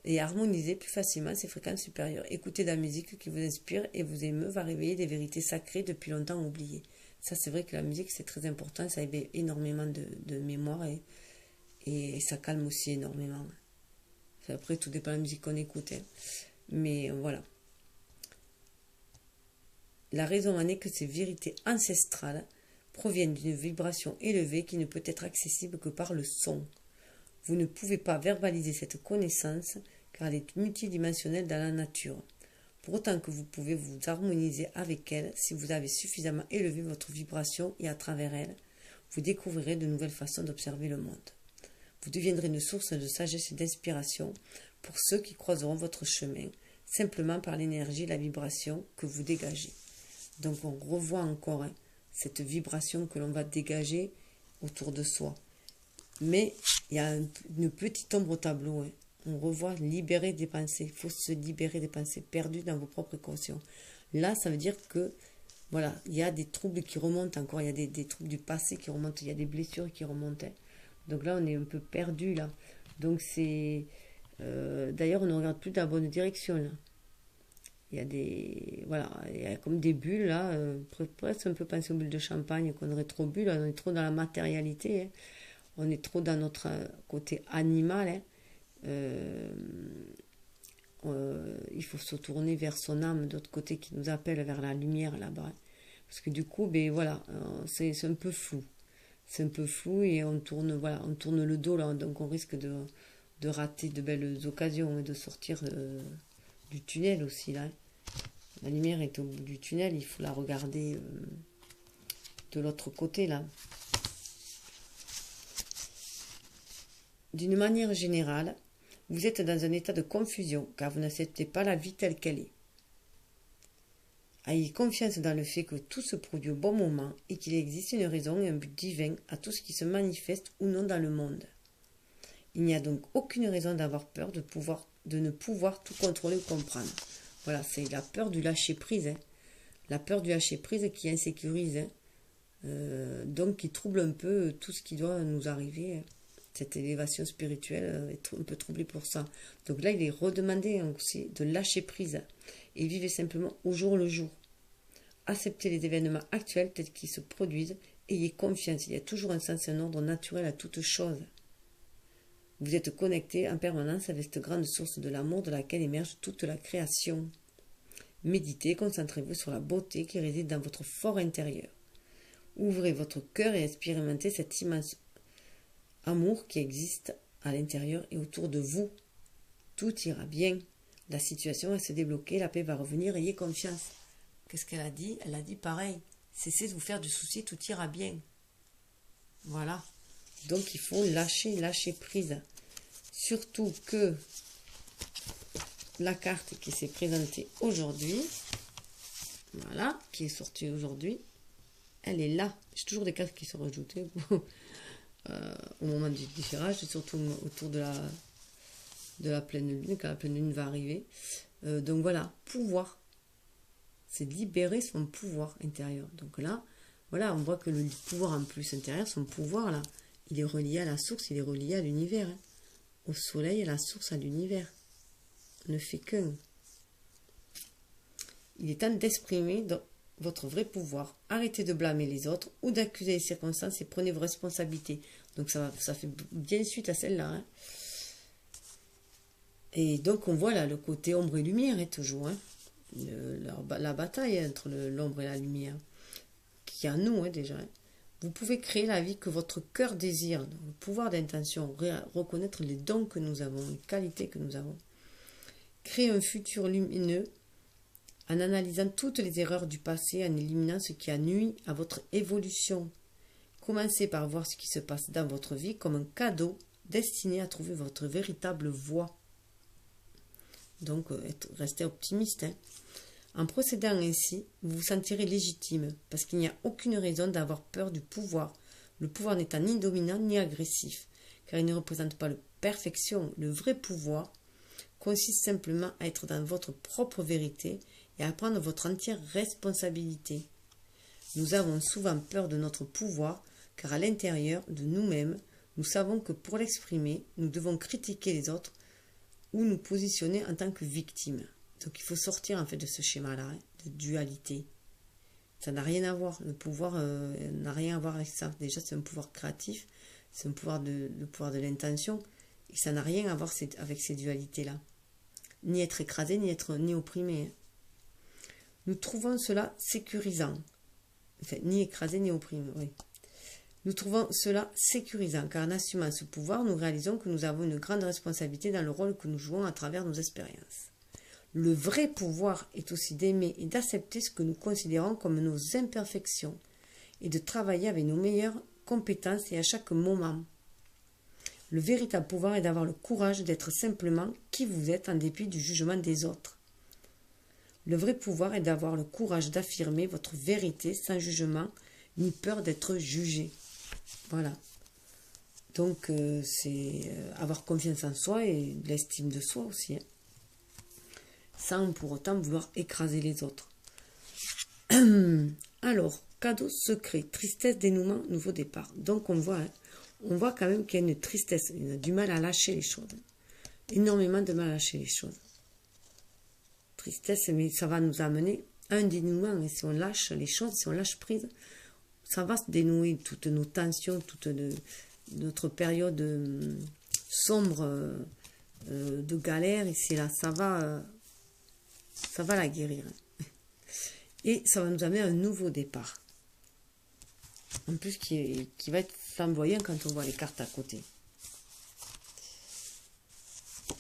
et à harmoniser plus facilement ces fréquences supérieures. Écouter de la musique qui vous inspire et vous émeut va réveiller des vérités sacrées depuis longtemps oubliées. Ça, c'est vrai que la musique, c'est très important. Ça éveille énormément de mémoire et ça calme aussi énormément. Après, tout dépend de la musique qu'on écoute. Mais voilà. La raison en est que ces vérités ancestrales proviennent d'une vibration élevée qui ne peut être accessible que par le son. Vous ne pouvez pas verbaliser cette connaissance car elle est multidimensionnelle dans la nature. Pour autant que vous pouvez vous harmoniser avec elle, si vous avez suffisamment élevé votre vibration et à travers elle, vous découvrirez de nouvelles façons d'observer le monde. Vous deviendrez une source de sagesse et d'inspiration pour ceux qui croiseront votre chemin, simplement par l'énergie et la vibration que vous dégagez. Donc on revoit encore cette vibration que l'on va dégager autour de soi. Mais il y a une petite ombre au tableau. On revoit libérer des pensées. Il faut se libérer des pensées perdues dans vos propres consciences. Là, ça veut dire que, voilà, il y a des troubles qui remontent encore. Il y a des troubles du passé qui remontent. Il y a des blessures qui remontent. Donc là, on est un peu perdu, là. Donc c'est... d'ailleurs, on ne regarde plus dans la bonne direction, là. Il y a des... Voilà, il y a comme des bulles, là. Presque un peu penser aux bulles de champagne qu'on aurait trop bu, là. On est trop dans la matérialité, On est trop dans notre côté animal. Il faut se tourner vers son âme, d'autre côté, qui nous appelle vers la lumière là-bas. Parce que du coup, ben voilà, c'est un peu flou. C'est un peu flou et on tourne le dos là, donc on risque de rater de belles occasions et de sortir du tunnel aussi là. La lumière est au bout du tunnel, il faut la regarder de l'autre côté là. D'une manière générale, vous êtes dans un état de confusion car vous n'acceptez pas la vie telle qu'elle est. Ayez confiance dans le fait que tout se produit au bon moment et qu'il existe une raison et un but divin à tout ce qui se manifeste ou non dans le monde. Il n'y a donc aucune raison d'avoir peur de ne pouvoir tout contrôler ou comprendre. Voilà, c'est la peur du lâcher-prise. La peur du lâcher-prise qui insécurise, donc qui trouble un peu tout ce qui doit nous arriver. Cette élévation spirituelle est un peu troublée pour ça. Donc là, il est redemandé aussi de lâcher prise et vivre simplement au jour le jour. Acceptez les événements actuels tels qu'ils se produisent. Ayez confiance, il y a toujours un sens et un ordre naturel à toute chose. Vous êtes connecté en permanence avec cette grande source de l'amour de laquelle émerge toute la création. Méditez, concentrez-vous sur la beauté qui réside dans votre fort intérieur. Ouvrez votre cœur et expérimentez cet immense amour qui existe à l'intérieur et autour de vous. Tout ira bien. La situation va se débloquer, la paix va revenir, ayez confiance. Qu'est-ce qu'elle a dit? Elle a dit pareil. Cessez de vous faire du souci, tout ira bien. Voilà. Donc il faut lâcher prise. Surtout que la carte qui s'est présentée aujourd'hui, voilà, qui est sortie aujourd'hui, elle est là. J'ai toujours des cartes qui sont rajoutées au moment du tirage, surtout autour de la pleine lune, quand la pleine lune va arriver. Donc voilà, pouvoir. C'est libérer son pouvoir intérieur. Donc là, voilà, on voit que le pouvoir en plus intérieur, son pouvoir là, il est relié à la source, il est relié à l'univers. Au soleil, à la source, à l'univers. On ne fait qu'un. Il est temps d'exprimer votre vrai pouvoir. Arrêtez de blâmer les autres ou d'accuser les circonstances et prenez vos responsabilités. Donc ça fait bien suite à celle-là. Et donc on voit là le côté ombre et lumière toujours. La bataille entre l'ombre et la lumière. Qui est en nous déjà. Vous pouvez créer la vie que votre cœur désire. Donc, le pouvoir d'intention, reconnaître les dons que nous avons, les qualités que nous avons. Créer un futur lumineux en analysant toutes les erreurs du passé, en éliminant ce qui a nui à votre évolution. Commencez par voir ce qui se passe dans votre vie comme un cadeau destiné à trouver votre véritable voie. Donc, restez optimiste. En procédant ainsi, vous vous sentirez légitime, parce qu'il n'y a aucune raison d'avoir peur du pouvoir, le pouvoir n'étant ni dominant ni agressif, car il ne représente pas la perfection. Le vrai pouvoir consiste simplement à être dans votre propre vérité et à prendre votre entière responsabilité. Nous avons souvent peur de notre pouvoir, car à l'intérieur de nous-mêmes, nous savons que pour l'exprimer, nous devons critiquer les autres ou nous positionner en tant que victimes. Donc il faut sortir en fait de ce schéma-là, de dualité. Ça n'a rien à voir. Le pouvoir n'a rien à voir avec ça. Déjà, c'est un pouvoir créatif, c'est un pouvoir le pouvoir de l'intention, et ça n'a rien à voir avec ces dualités-là. Ni être écrasé, ni opprimé. Nous trouvons cela sécurisant. Enfin, ni écrasé, ni opprimé, oui. Nous trouvons cela sécurisant, car en assumant ce pouvoir, nous réalisons que nous avons une grande responsabilité dans le rôle que nous jouons à travers nos expériences. Le vrai pouvoir est aussi d'aimer et d'accepter ce que nous considérons comme nos imperfections et de travailler avec nos meilleures compétences et à chaque moment. Le véritable pouvoir est d'avoir le courage d'être simplement qui vous êtes en dépit du jugement des autres. Le vrai pouvoir est d'avoir le courage d'affirmer votre vérité sans jugement ni peur d'être jugé. Voilà. Donc, c'est avoir confiance en soi et l'estime de soi aussi. Sans pour autant vouloir écraser les autres. Alors, cadeau secret, tristesse, dénouement, nouveau départ. Donc, on voit quand même qu'il y a une tristesse, il y a du mal à lâcher les choses. Énormément de mal à lâcher les choses. Tristesse, mais ça va nous amener à un dénouement. Et si on lâche les choses, si on lâche prise, ça va se dénouer toutes nos tensions, toute notre période sombre de galère. Et c'est là, ça va la guérir. Et ça va nous amener à un nouveau départ. En plus, qui va être flamboyant quand on voit les cartes à côté.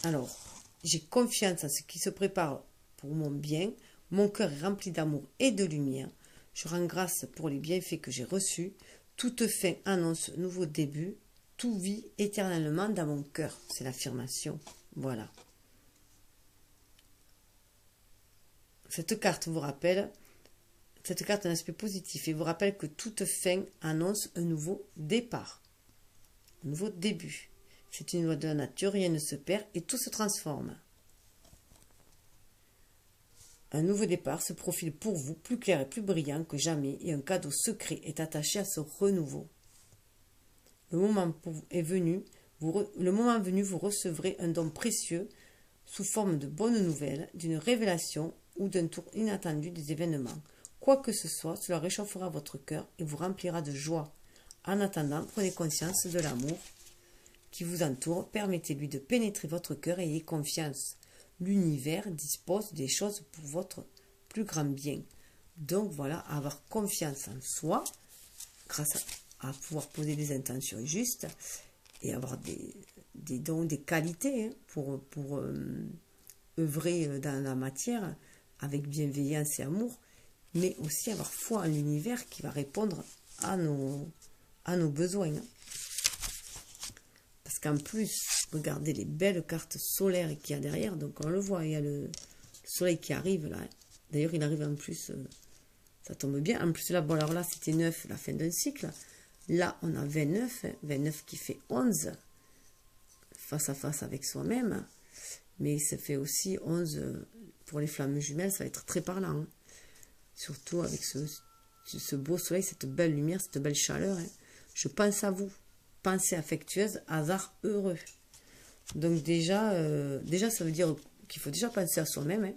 Alors, j'ai confiance en ce qui se prépare pour mon bien. Mon cœur est rempli d'amour et de lumière. Je rends grâce pour les bienfaits que j'ai reçus. Toute fin annonce nouveau début. Tout vit éternellement dans mon cœur. C'est l'affirmation. Voilà. Cette carte vous rappelle, cette carte a un aspect positif et vous rappelle que toute fin annonce un nouveau départ, un nouveau début. C'est une loi de la nature, rien ne se perd et tout se transforme. Un nouveau départ se profile pour vous, plus clair et plus brillant que jamais, et un cadeau secret est attaché à ce renouveau. Le moment venu, vous recevrez un don précieux sous forme de bonnes nouvelles, d'une révélation ou d'un tour inattendu des événements. Quoi que ce soit, cela réchauffera votre cœur et vous remplira de joie. En attendant, prenez conscience de l'amour qui vous entoure, permettez-lui de pénétrer votre cœur et ayez confiance. L'univers dispose des choses pour votre plus grand bien. Donc voilà, avoir confiance en soi, grâce à pouvoir poser des intentions justes et avoir des dons, des qualités pour œuvrer dans la matière avec bienveillance et amour, mais aussi avoir foi en l'univers qui va répondre à nos besoins. Parce qu'en plus, regardez les belles cartes solaires qu'il y a derrière, donc on le voit, il y a le soleil qui arrive là. D'ailleurs, il arrive en plus, ça tombe bien. En plus, là, bon, alors là, c'était 9, la fin d'un cycle. Là, on a 29, 29 qui fait 11, face à face avec soi-même. Mais ça fait aussi 11 pour les flammes jumelles, ça va être très parlant. Surtout avec ce beau soleil, cette belle lumière, cette belle chaleur. Je pense à vous. Pensée affectueuse, hasard heureux. Donc déjà, ça veut dire qu'il faut déjà penser à soi-même.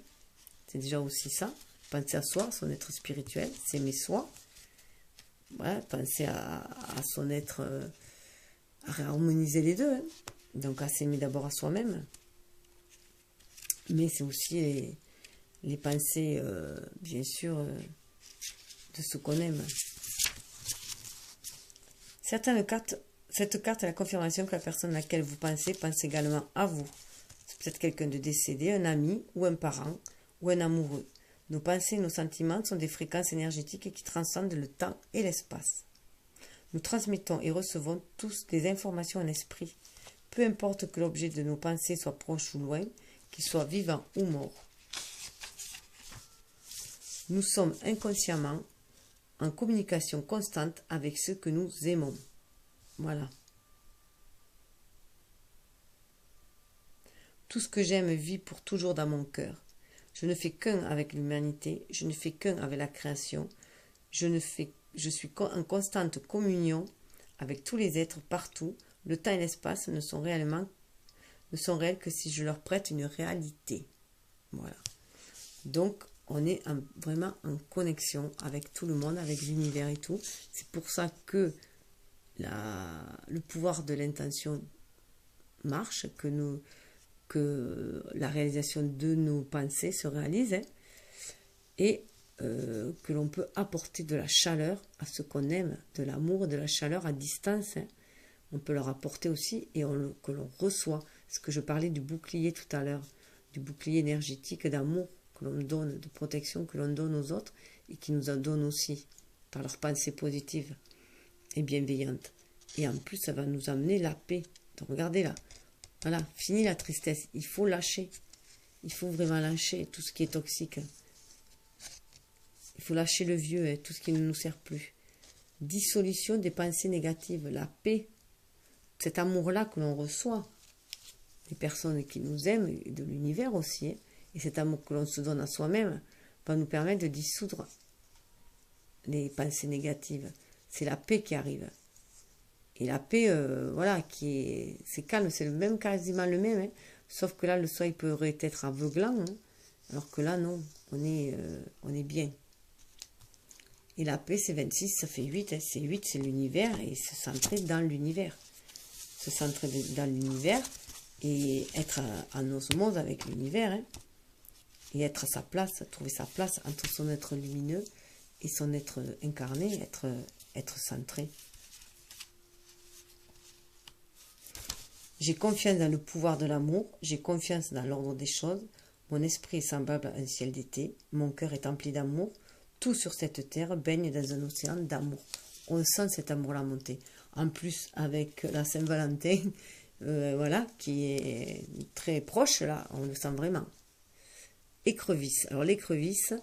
C'est déjà aussi ça. Penser à soi, son être spirituel, s'aimer soi. Voilà, penser à son être, à harmoniser les deux. Donc à s'aimer d'abord à soi-même. Mais c'est aussi les pensées, bien sûr, de ce qu'on aime. Cette carte est la confirmation que la personne à laquelle vous pensez pense également à vous. C'est peut-être quelqu'un de décédé, un ami ou un parent ou un amoureux. Nos pensées et nos sentiments sont des fréquences énergétiques qui transcendent le temps et l'espace. Nous transmettons et recevons tous des informations en esprit, peu importe que l'objet de nos pensées soit proche ou loin, qu'il soit vivant ou mort. Nous sommes inconsciemment en communication constante avec ceux que nous aimons. Voilà. Tout ce que j'aime vit pour toujours dans mon cœur. Je ne fais qu'un avec l'humanité, je ne fais qu'un avec la création, je suis en constante communion avec tous les êtres partout. Le temps et l'espace ne sont réels que si je leur prête une réalité. Voilà. Donc, on est vraiment en connexion avec tout le monde, avec l'univers et tout. C'est pour ça que le pouvoir de l'intention marche, que la réalisation de nos pensées se réalise, et que l'on peut apporter de la chaleur à ce qu'on aime, de l'amour, de la chaleur à distance. On peut leur apporter aussi, et que l'on reçoit. Ce que je parlais du bouclier tout à l'heure, du bouclier énergétique d'amour que l'on donne, de protection que l'on donne aux autres, et qui nous en donnent aussi, par leurs pensées positives et bienveillantes. Et en plus, ça va nous amener la paix. Donc regardez là, voilà, fini la tristesse. Il faut lâcher. Il faut vraiment lâcher tout ce qui est toxique. Il faut lâcher le vieux, tout ce qui ne nous sert plus. Dissolution des pensées négatives, la paix, cet amour-là que l'on reçoit, des personnes qui nous aiment, et de l'univers aussi, et cet amour que l'on se donne à soi-même, va nous permettre de dissoudre les pensées négatives. C'est la paix qui arrive. Et la paix, voilà, c'est calme, c'est quasiment le même, sauf que là, le soleil pourrait être aveuglant, alors que là, non, on est bien. Et la paix, c'est 26, ça fait 8. C'est 8, c'est l'univers, et se centrer dans l'univers. Se centrer dans l'univers et être en osmose avec l'univers. Et être à sa place, trouver sa place entre son être lumineux et son être incarné, être centré. J'ai confiance dans le pouvoir de l'amour, j'ai confiance dans l'ordre des choses. Mon esprit est semblable à un ciel d'été, mon cœur est empli d'amour. Tout sur cette terre baigne dans un océan d'amour. On sent cet amour-là monter. En plus, avec la Saint-Valentin, voilà, qui est très proche, là, on le sent vraiment. Écrevisse. Alors l'écrevisse,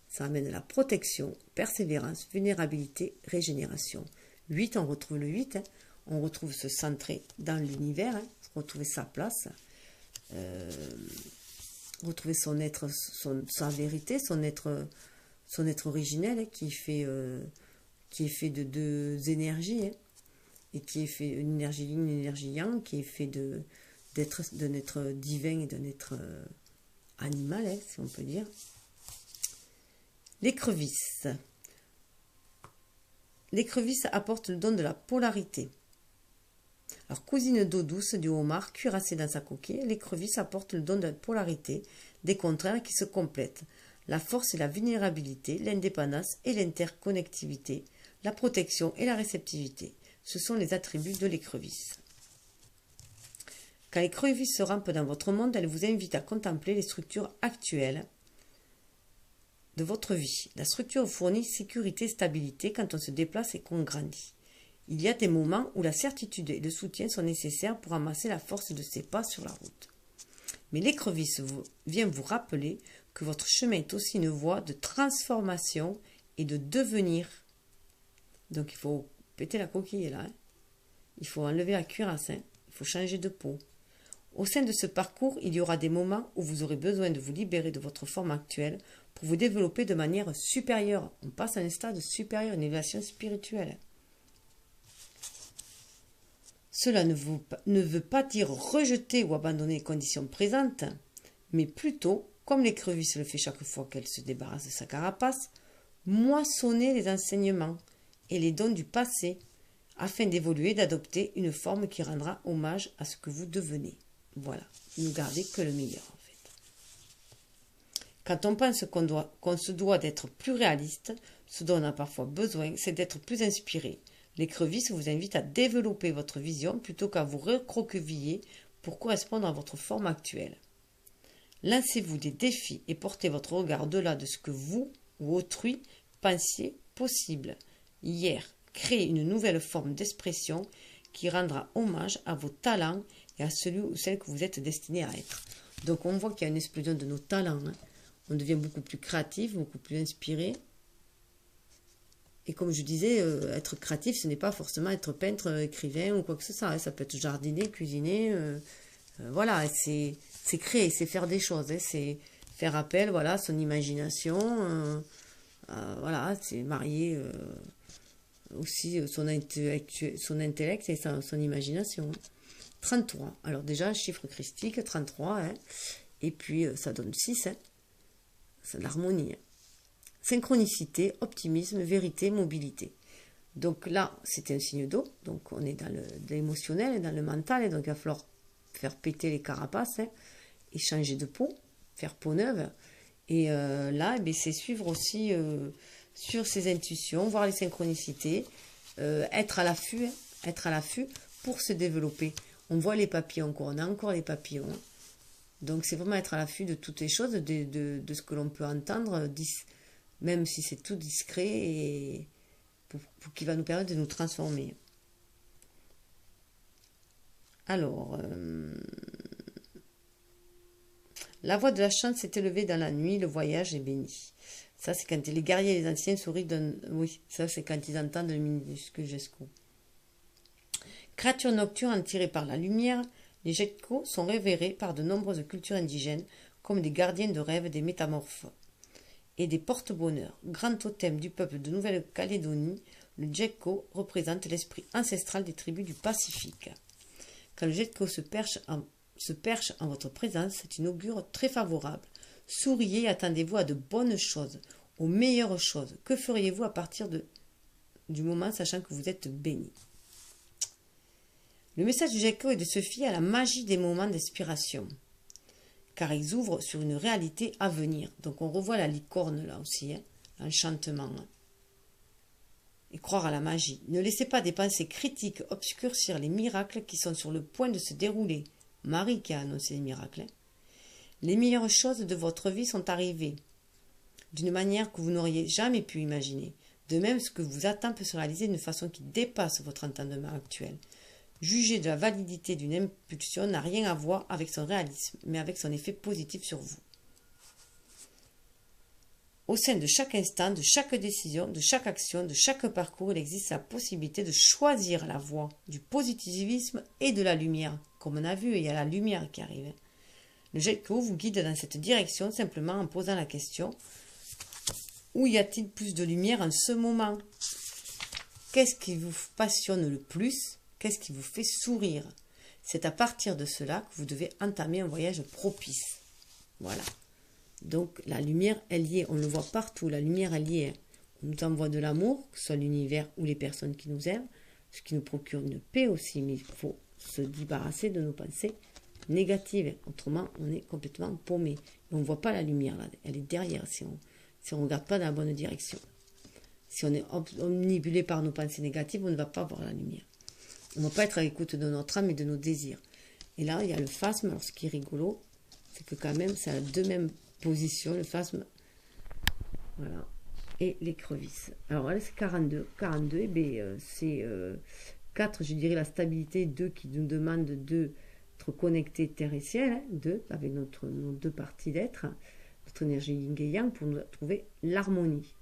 ça amène la protection, persévérance, vulnérabilité, régénération. 8, on retrouve le 8, on retrouve se centrer dans l'univers, retrouver sa place, retrouver son être, sa vérité, son être originel, qui est fait de deux énergies, et qui est fait une énergie yin, une énergie yang, qui est fait d'un être divin et d'un être animal, si on peut dire. L'écrevisse. L'écrevisse apporte le don de la polarité. Alors, cousine d'eau douce du homard, cuirassée dans sa coquille, l'écrevisse apporte le don de la polarité, des contraires qui se complètent. La force et la vulnérabilité, l'indépendance et l'interconnectivité, la protection et la réceptivité. Ce sont les attributs de l'écrevisse. Quand l'écrevisse se rampe dans votre monde, elle vous invite à contempler les structures actuelles de votre vie. La structure fournit sécurité et stabilité quand on se déplace et qu'on grandit. Il y a des moments où la certitude et le soutien sont nécessaires pour amasser la force de ses pas sur la route. Mais l'écrevisse vient vous rappeler que votre chemin est aussi une voie de transformation et de devenir. Donc il faut péter la coquille là. Il faut enlever la cuirasse. Il faut changer de peau. Au sein de ce parcours, il y aura des moments où vous aurez besoin de vous libérer de votre forme actuelle pour vous développer de manière supérieure. On passe à un stade supérieur, une élévation spirituelle. Cela ne veut pas dire rejeter ou abandonner les conditions présentes, mais plutôt, comme l'écrevisse le fait chaque fois qu'elle se débarrasse de sa carapace, moissonner les enseignements et les dons du passé, afin d'évoluer et d'adopter une forme qui rendra hommage à ce que vous devenez. Voilà, ne gardez que le meilleur en fait. Quand on pense qu'on se doit d'être plus réaliste, ce dont on a parfois besoin, c'est d'être plus inspiré. L'écrevisse vous invite à développer votre vision plutôt qu'à vous recroqueviller pour correspondre à votre forme actuelle. Lancez-vous des défis et portez votre regard au-delà de ce que vous ou autrui pensiez possible. Hier, créez une nouvelle forme d'expression qui rendra hommage à vos talents et à celui ou celle que vous êtes destiné à être. Donc on voit qu'il y a une explosion de nos talents. Hein. On devient beaucoup plus créatif, beaucoup plus inspiré. Et comme je disais, être créatif, ce n'est pas forcément être peintre, écrivain ou quoi que ce soit. Hein. Ça peut être jardiner, cuisiner. Voilà, c'est créer, c'est faire des choses. Hein. C'est faire appel voilà, à son imagination. Voilà, c'est marier aussi son intellect et son imagination. 33. Alors déjà, chiffre christique, 33. Hein. Et puis, ça donne 6. Hein. C'est de l'harmonie. Hein. Synchronicité, optimisme, vérité, mobilité. Donc là, c'était un signe d'eau. Donc on est dans l'émotionnel et dans le mental. Et donc il va falloir faire péter les carapaces hein, et changer de peau, faire peau neuve. Et là, eh c'est suivre aussi sur ses intuitions, voir les synchronicités, être à l'affût pour se développer. On voit les papillons, on a encore les papillons. Hein. Donc c'est vraiment être à l'affût de toutes les choses, de ce que l'on peut entendre, même si c'est tout discret, et pour qui va nous permettre de nous transformer. Alors, la voix de la chante s'est élevée dans la nuit, le voyage est béni. Ça, c'est quand les guerriers et les anciens sourient d'un... Oui, ça, c'est quand ils entendent le minuscule Jesco. Créatures nocturnes tirées par la lumière, les Jetko sont révérés par de nombreuses cultures indigènes comme des gardiens de rêve des métamorphes et des porte-bonheur. Grand totem du peuple de Nouvelle-Calédonie, le Jetko représente l'esprit ancestral des tribus du Pacifique. Quand le Jetko se perche en votre présence, c'est une augure très favorable. Souriez et attendez-vous à de bonnes choses, aux meilleures choses. Que feriez-vous à partir du moment sachant que vous êtes béni? Le message du Jetko est de se fier à la magie des moments d'inspiration, car ils ouvrent sur une réalité à venir. Donc on revoit la licorne là aussi, hein, l'enchantement. Hein. Et croire à la magie. Ne laissez pas des pensées critiques obscurcir les miracles qui sont sur le point de se dérouler. Marie qui a annoncé les miracles. Hein. Les meilleures choses de votre vie sont arrivées d'une manière que vous n'auriez jamais pu imaginer. De même, ce que vous attend peut se réaliser d'une façon qui dépasse votre entendement actuel. Juger de la validité d'une impulsion n'a rien à voir avec son réalisme, mais avec son effet positif sur vous. Au sein de chaque instant, de chaque décision, de chaque action, de chaque parcours, il existe la possibilité de choisir la voie du positivisme et de la lumière. Comme on a vu, il y a la lumière qui arrive. Le Jetko vous guide dans cette direction simplement en posant la question « Où y a-t-il plus de lumière en ce moment ?» Qu'est-ce qui vous passionne le plus? Qu'est-ce qui vous fait sourire? C'est à partir de cela que vous devez entamer un voyage propice. Voilà. Donc la lumière, elle y est. On le voit partout. La lumière, elle y est. On nous envoie de l'amour, que ce soit l'univers ou les personnes qui nous aiment, ce qui nous procure une paix aussi. Mais il faut se débarrasser de nos pensées négatives. Autrement, on est complètement paumé. Et on ne voit pas la lumière là. Elle est derrière si on ne regarde pas dans la bonne direction. Si on est omnibulé par nos pensées négatives, on ne va pas voir la lumière. On ne va pas être à l'écoute de notre âme et de nos désirs. Et là, il y a le phasme. Alors, ce qui est rigolo, c'est que quand même, c'est à deux mêmes positions, le phasme. Voilà. Et l'écrevisse. Alors, là, c'est 42. 42, eh bien, c'est 4, je dirais, la stabilité. 2 qui nous demande d'être connecté terre et ciel. Hein, 2, avec nos deux parties d'être. Notre énergie yin et yang pour nous trouver l'harmonie.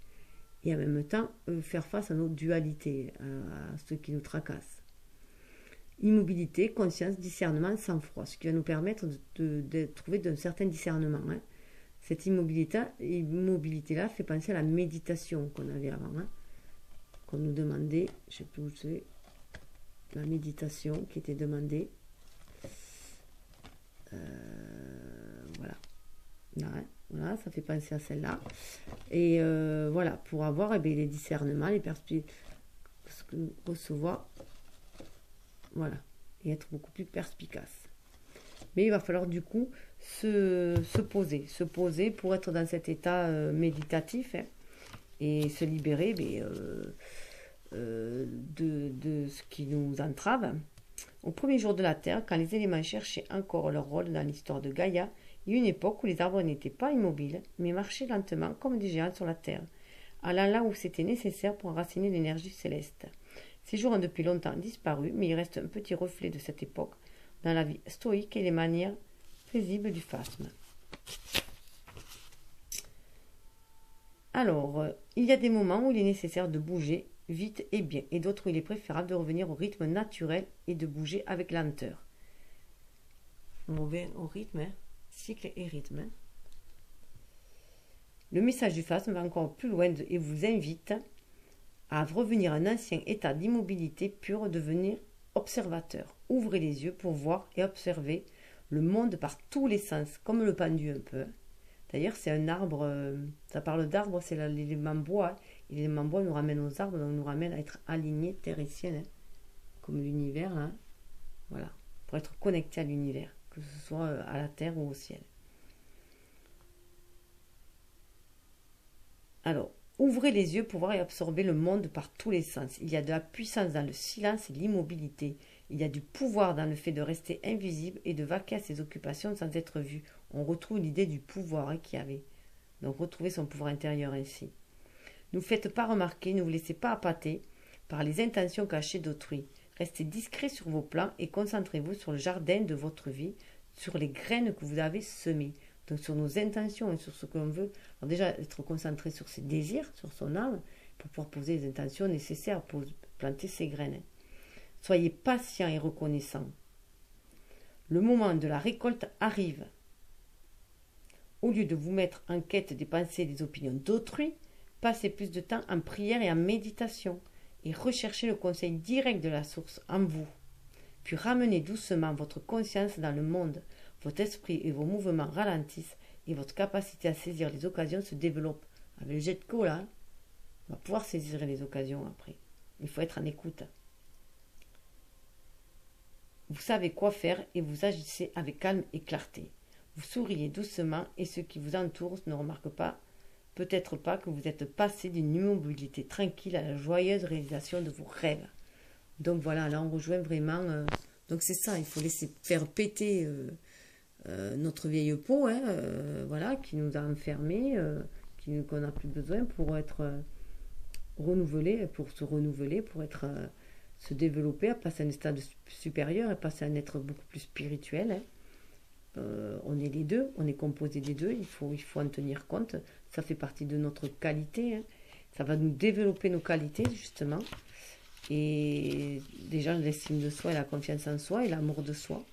Et en même temps, faire face à nos dualités, à ce qui nous tracasse. Immobilité, conscience, discernement, sang-froid, ce qui va nous permettre de trouver d'un certain discernement. Hein. Cette immobilité-là fait penser à la méditation qu'on avait avant, hein, qu'on nous demandait, je ne sais plus où c'est, la méditation qui était demandée. Voilà. Là, hein. Voilà, ça fait penser à celle-là. Et voilà, pour avoir eh bien, les discernements, les perspectives, recevoir. Voilà, et être beaucoup plus perspicace. Mais il va falloir du coup se poser pour être dans cet état méditatif hein, et se libérer de ce qui nous entrave. Au premier jour de la Terre, quand les éléments cherchaient encore leur rôle dans l'histoire de Gaïa, Il y a une époque où les arbres n'étaient pas immobiles, mais marchaient lentement comme des géants sur la terre, allant là où c'était nécessaire pour enraciner l'énergie céleste. Ces jours ont depuis longtemps disparu, mais il reste un petit reflet de cette époque dans la vie stoïque et les manières paisibles du phasme. Alors, il y a des moments où il est nécessaire de bouger vite et bien, et d'autres où il est préférable de revenir au rythme naturel et de bouger avec lenteur. On revient au rythme, hein, cycle et rythme. Hein. Le message du phasme va encore plus loin et vous invite à revenir à un ancien état d'immobilité pure, devenir observateur. Ouvrez les yeux pour voir et observer le monde par tous les sens, comme le pendu un peu. D'ailleurs, c'est un arbre, ça parle d'arbre, c'est l'élément bois. Et l'élément bois nous ramène aux arbres, donc nous ramène à être alignés, terre et ciel, hein, comme l'univers. Hein, voilà, pour être connecté à l'univers, que ce soit à la terre ou au ciel. Alors, ouvrez les yeux pour voir et absorber le monde par tous les sens. Il y a de la puissance dans le silence et l'immobilité. Il y a du pouvoir dans le fait de rester invisible et de vaquer à ses occupations sans être vu. On retrouve l'idée du pouvoir qu'il y avait. Donc, retrouver son pouvoir intérieur ainsi. Ne vous faites pas remarquer, ne vous laissez pas appâter par les intentions cachées d'autrui. Restez discret sur vos plans et concentrez-vous sur le jardin de votre vie, sur les graines que vous avez semées. Donc sur nos intentions et sur ce que l'on veut. Alors déjà, être concentré sur ses désirs, sur son âme, pour pouvoir poser les intentions nécessaires pour planter ses graines. Soyez patient et reconnaissant. Le moment de la récolte arrive. Au lieu de vous mettre en quête des pensées et des opinions d'autrui, passez plus de temps en prière et en méditation et recherchez le conseil direct de la source en vous. Puis ramenez doucement votre conscience dans le monde. Votre esprit et vos mouvements ralentissent et votre capacité à saisir les occasions se développe. Avec le jet de co, là, on va pouvoir saisir les occasions après. Il faut être en écoute. Vous savez quoi faire et vous agissez avec calme et clarté. Vous souriez doucement et ceux qui vous entourent ne remarquent peut-être pas que vous êtes passé d'une immobilité tranquille à la joyeuse réalisation de vos rêves. Donc voilà, là on rejoint vraiment... donc c'est ça, il faut laisser faire péter... notre vieille peau, hein, voilà, qui nous a enfermés, qu'on n'a plus besoin pour être renouvelé, pour se renouveler, pour être se développer, à passer à un stade supérieur et passer à un être beaucoup plus spirituel. Hein. On est les deux, on est composé des deux, il faut en tenir compte. Ça fait partie de notre qualité. Hein. Ça va nous développer nos qualités, justement. Et déjà l'estime de soi et la confiance en soi et l'amour de soi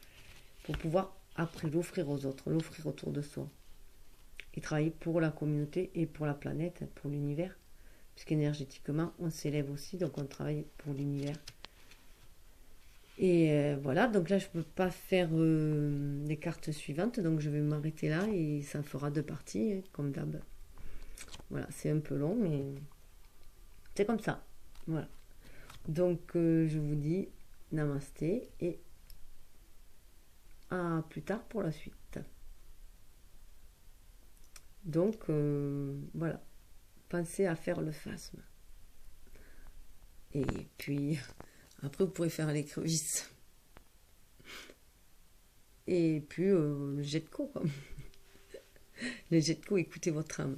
pour pouvoir après l'offrir aux autres, l'offrir autour de soi. Et travailler pour la communauté et pour la planète, pour l'univers. Puisqu'énergétiquement, on s'élève aussi, donc on travaille pour l'univers. Et voilà, donc là, je ne peux pas faire les cartes suivantes, donc je vais m'arrêter là et ça fera 2 parties, hein, comme d'hab. Voilà, c'est un peu long, mais c'est comme ça. Voilà. Donc, je vous dis namasté et à plus tard pour la suite. Donc, voilà. Pensez à faire le phasme. Et puis, après, vous pourrez faire l'écrevisse. Et puis, le jet de co, quoi. Le jet de co, écoutez votre âme.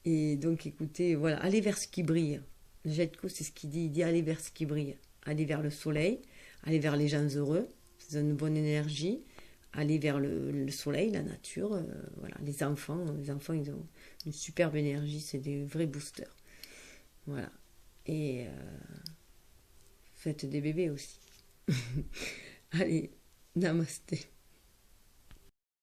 Et donc, écoutez, voilà, allez vers ce qui brille. Le jet de co, c'est ce qu'il dit. Il dit allez vers ce qui brille. Allez vers le soleil. Allez vers les gens heureux. C'est une bonne énergie. Allez vers le soleil, la nature. Voilà, les enfants, ils ont une superbe énergie. C'est des vrais boosters. Voilà. Et faites des bébés aussi. Allez, namasté.